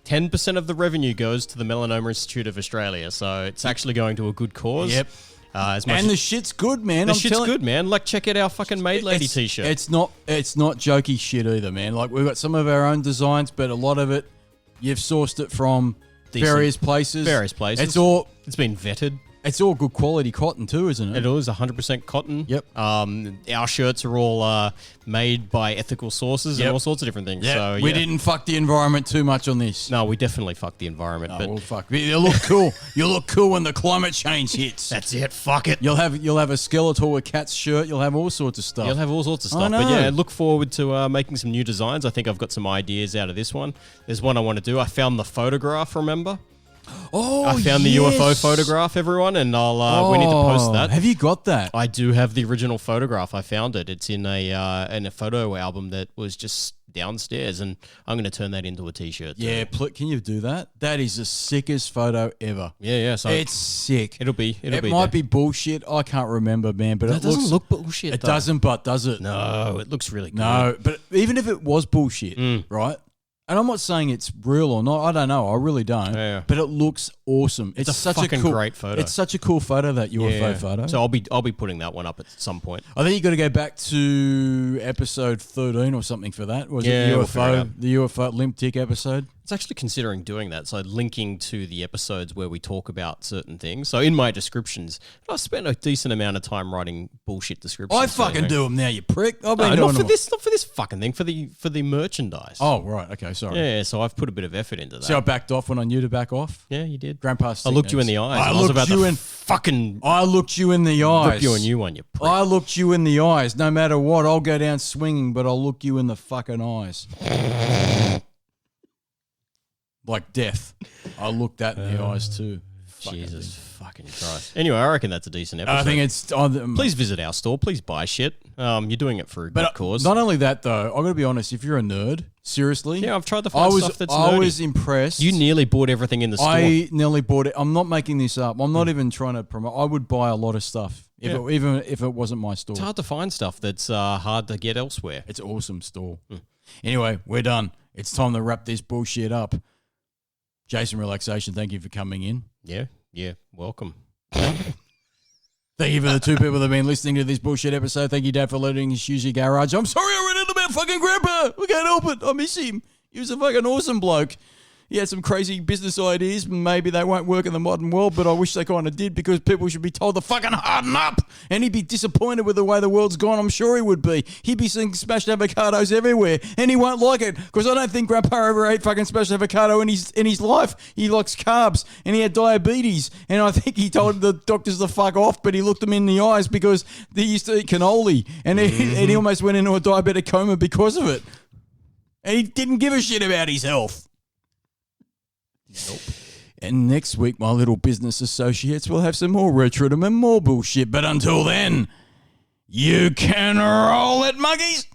Speaker 2: 10% of the revenue goes to the Melanoma Institute of Australia. So it's actually going to a good cause.
Speaker 1: Yep. And the shit's good, man.
Speaker 2: The shit's good, man. Like, check out our fucking Maid Lady t-shirt.
Speaker 1: It's not jokey shit either, man. Like, we've got some of our own designs, but a lot of it, you've sourced it from various places.
Speaker 2: It's been vetted.
Speaker 1: It's all good quality cotton too, isn't it?
Speaker 2: It is 100% cotton.
Speaker 1: Yep.
Speaker 2: Our shirts are all made by ethical sources and all sorts of different things.
Speaker 1: Yep.
Speaker 2: So
Speaker 1: we didn't fuck the environment too much on this.
Speaker 2: No, we definitely fucked the environment.
Speaker 1: Well, fuck. You look cool. You look cool when the climate change hits.
Speaker 2: That's it. Fuck it.
Speaker 1: You'll have a Skeletor with Cat's shirt. You'll have all sorts of stuff.
Speaker 2: You'll have all sorts of stuff. But yeah, look forward to making some new designs. I think I've got some ideas out of this one. There's one I want to do. I found the photograph, remember? I found the UFO photograph, everyone, and we need to post that.
Speaker 1: Have you got that?
Speaker 2: I do have the original photograph. I found it. It's in a photo album that was just downstairs, and I'm going to turn that into a t-shirt.
Speaker 1: Yeah, can you do that? That is the sickest photo ever.
Speaker 2: Yeah. So
Speaker 1: it's sick.
Speaker 2: It
Speaker 1: might be bullshit. I can't remember, man, but it
Speaker 2: doesn't look bullshit.
Speaker 1: It doesn't, but does it?
Speaker 2: No, it looks really good.
Speaker 1: No, but even if it was bullshit, right? And I'm not saying it's real or not. I don't know. I really don't.
Speaker 2: Yeah.
Speaker 1: But it looks awesome.
Speaker 2: It's
Speaker 1: such
Speaker 2: fucking
Speaker 1: a cool,
Speaker 2: great photo.
Speaker 1: It's such a cool photo, that UFO photo.
Speaker 2: So I'll be putting that one up at some point.
Speaker 1: I think you got to go back to episode 13 or something for that. Was it the UFO Limp Dick episode?
Speaker 2: It's actually considering doing that. So linking to the episodes where we talk about certain things. So in my descriptions, I spent a decent amount of time writing bullshit descriptions.
Speaker 1: I fucking do them now, you prick.
Speaker 2: Not for this fucking thing. For the merchandise.
Speaker 1: Oh right, okay, sorry.
Speaker 2: Yeah, so I've put a bit of effort into that.
Speaker 1: So I backed off when I knew to back off.
Speaker 2: Yeah, you did.
Speaker 1: Grandpa's.
Speaker 2: I looked you in the eyes.
Speaker 1: I looked you in the eyes.
Speaker 2: Rip you a new one, you prick.
Speaker 1: I looked you in the eyes. No matter what, I'll go down swinging, but I'll look you in the fucking eyes. Like death. I looked that in the eyes too.
Speaker 2: Jesus fucking Christ. Anyway, I reckon that's a decent episode.
Speaker 1: I think it's...
Speaker 2: Please visit our store. Please buy shit. You're doing it for a good cause.
Speaker 1: Not only that, though, I've got to be honest, if you're a nerd, seriously...
Speaker 2: Yeah, I've tried to find stuff that's nerdy.
Speaker 1: I was impressed.
Speaker 2: You nearly bought everything in the store.
Speaker 1: I nearly bought it. I'm not making this up. I'm not even trying to promote. I would buy a lot of stuff, even if it wasn't my store.
Speaker 2: It's hard to find stuff that's hard to get elsewhere.
Speaker 1: It's an awesome store. Anyway, we're done. It's time to wrap this bullshit up. Jason, Relaxation, thank you for coming in.
Speaker 2: Yeah, welcome.
Speaker 1: Thank you for the two people that have been listening to this bullshit episode. Thank you, Dad, for letting us use your garage. I'm sorry I ran in about fucking Grandpa. We can't help it. I miss him. He was a fucking awesome bloke. He had some crazy business ideas. Maybe they won't work in the modern world, but I wish they kind of did, because people should be told to fucking harden up. And he'd be disappointed with the way the world's gone. I'm sure he would be. He'd be seeing smashed avocados everywhere, and he won't like it, because I don't think Grandpa ever ate fucking smashed avocado in his life. He likes carbs, and he had diabetes, and I think he told the doctors to fuck off, but he looked them in the eyes because they used to eat cannoli, and he almost went into a diabetic coma because of it. And he didn't give a shit about his health. Nope. And next week, my little business associates will have some more retro and more bullshit. But until then, you can roll it, monkeys.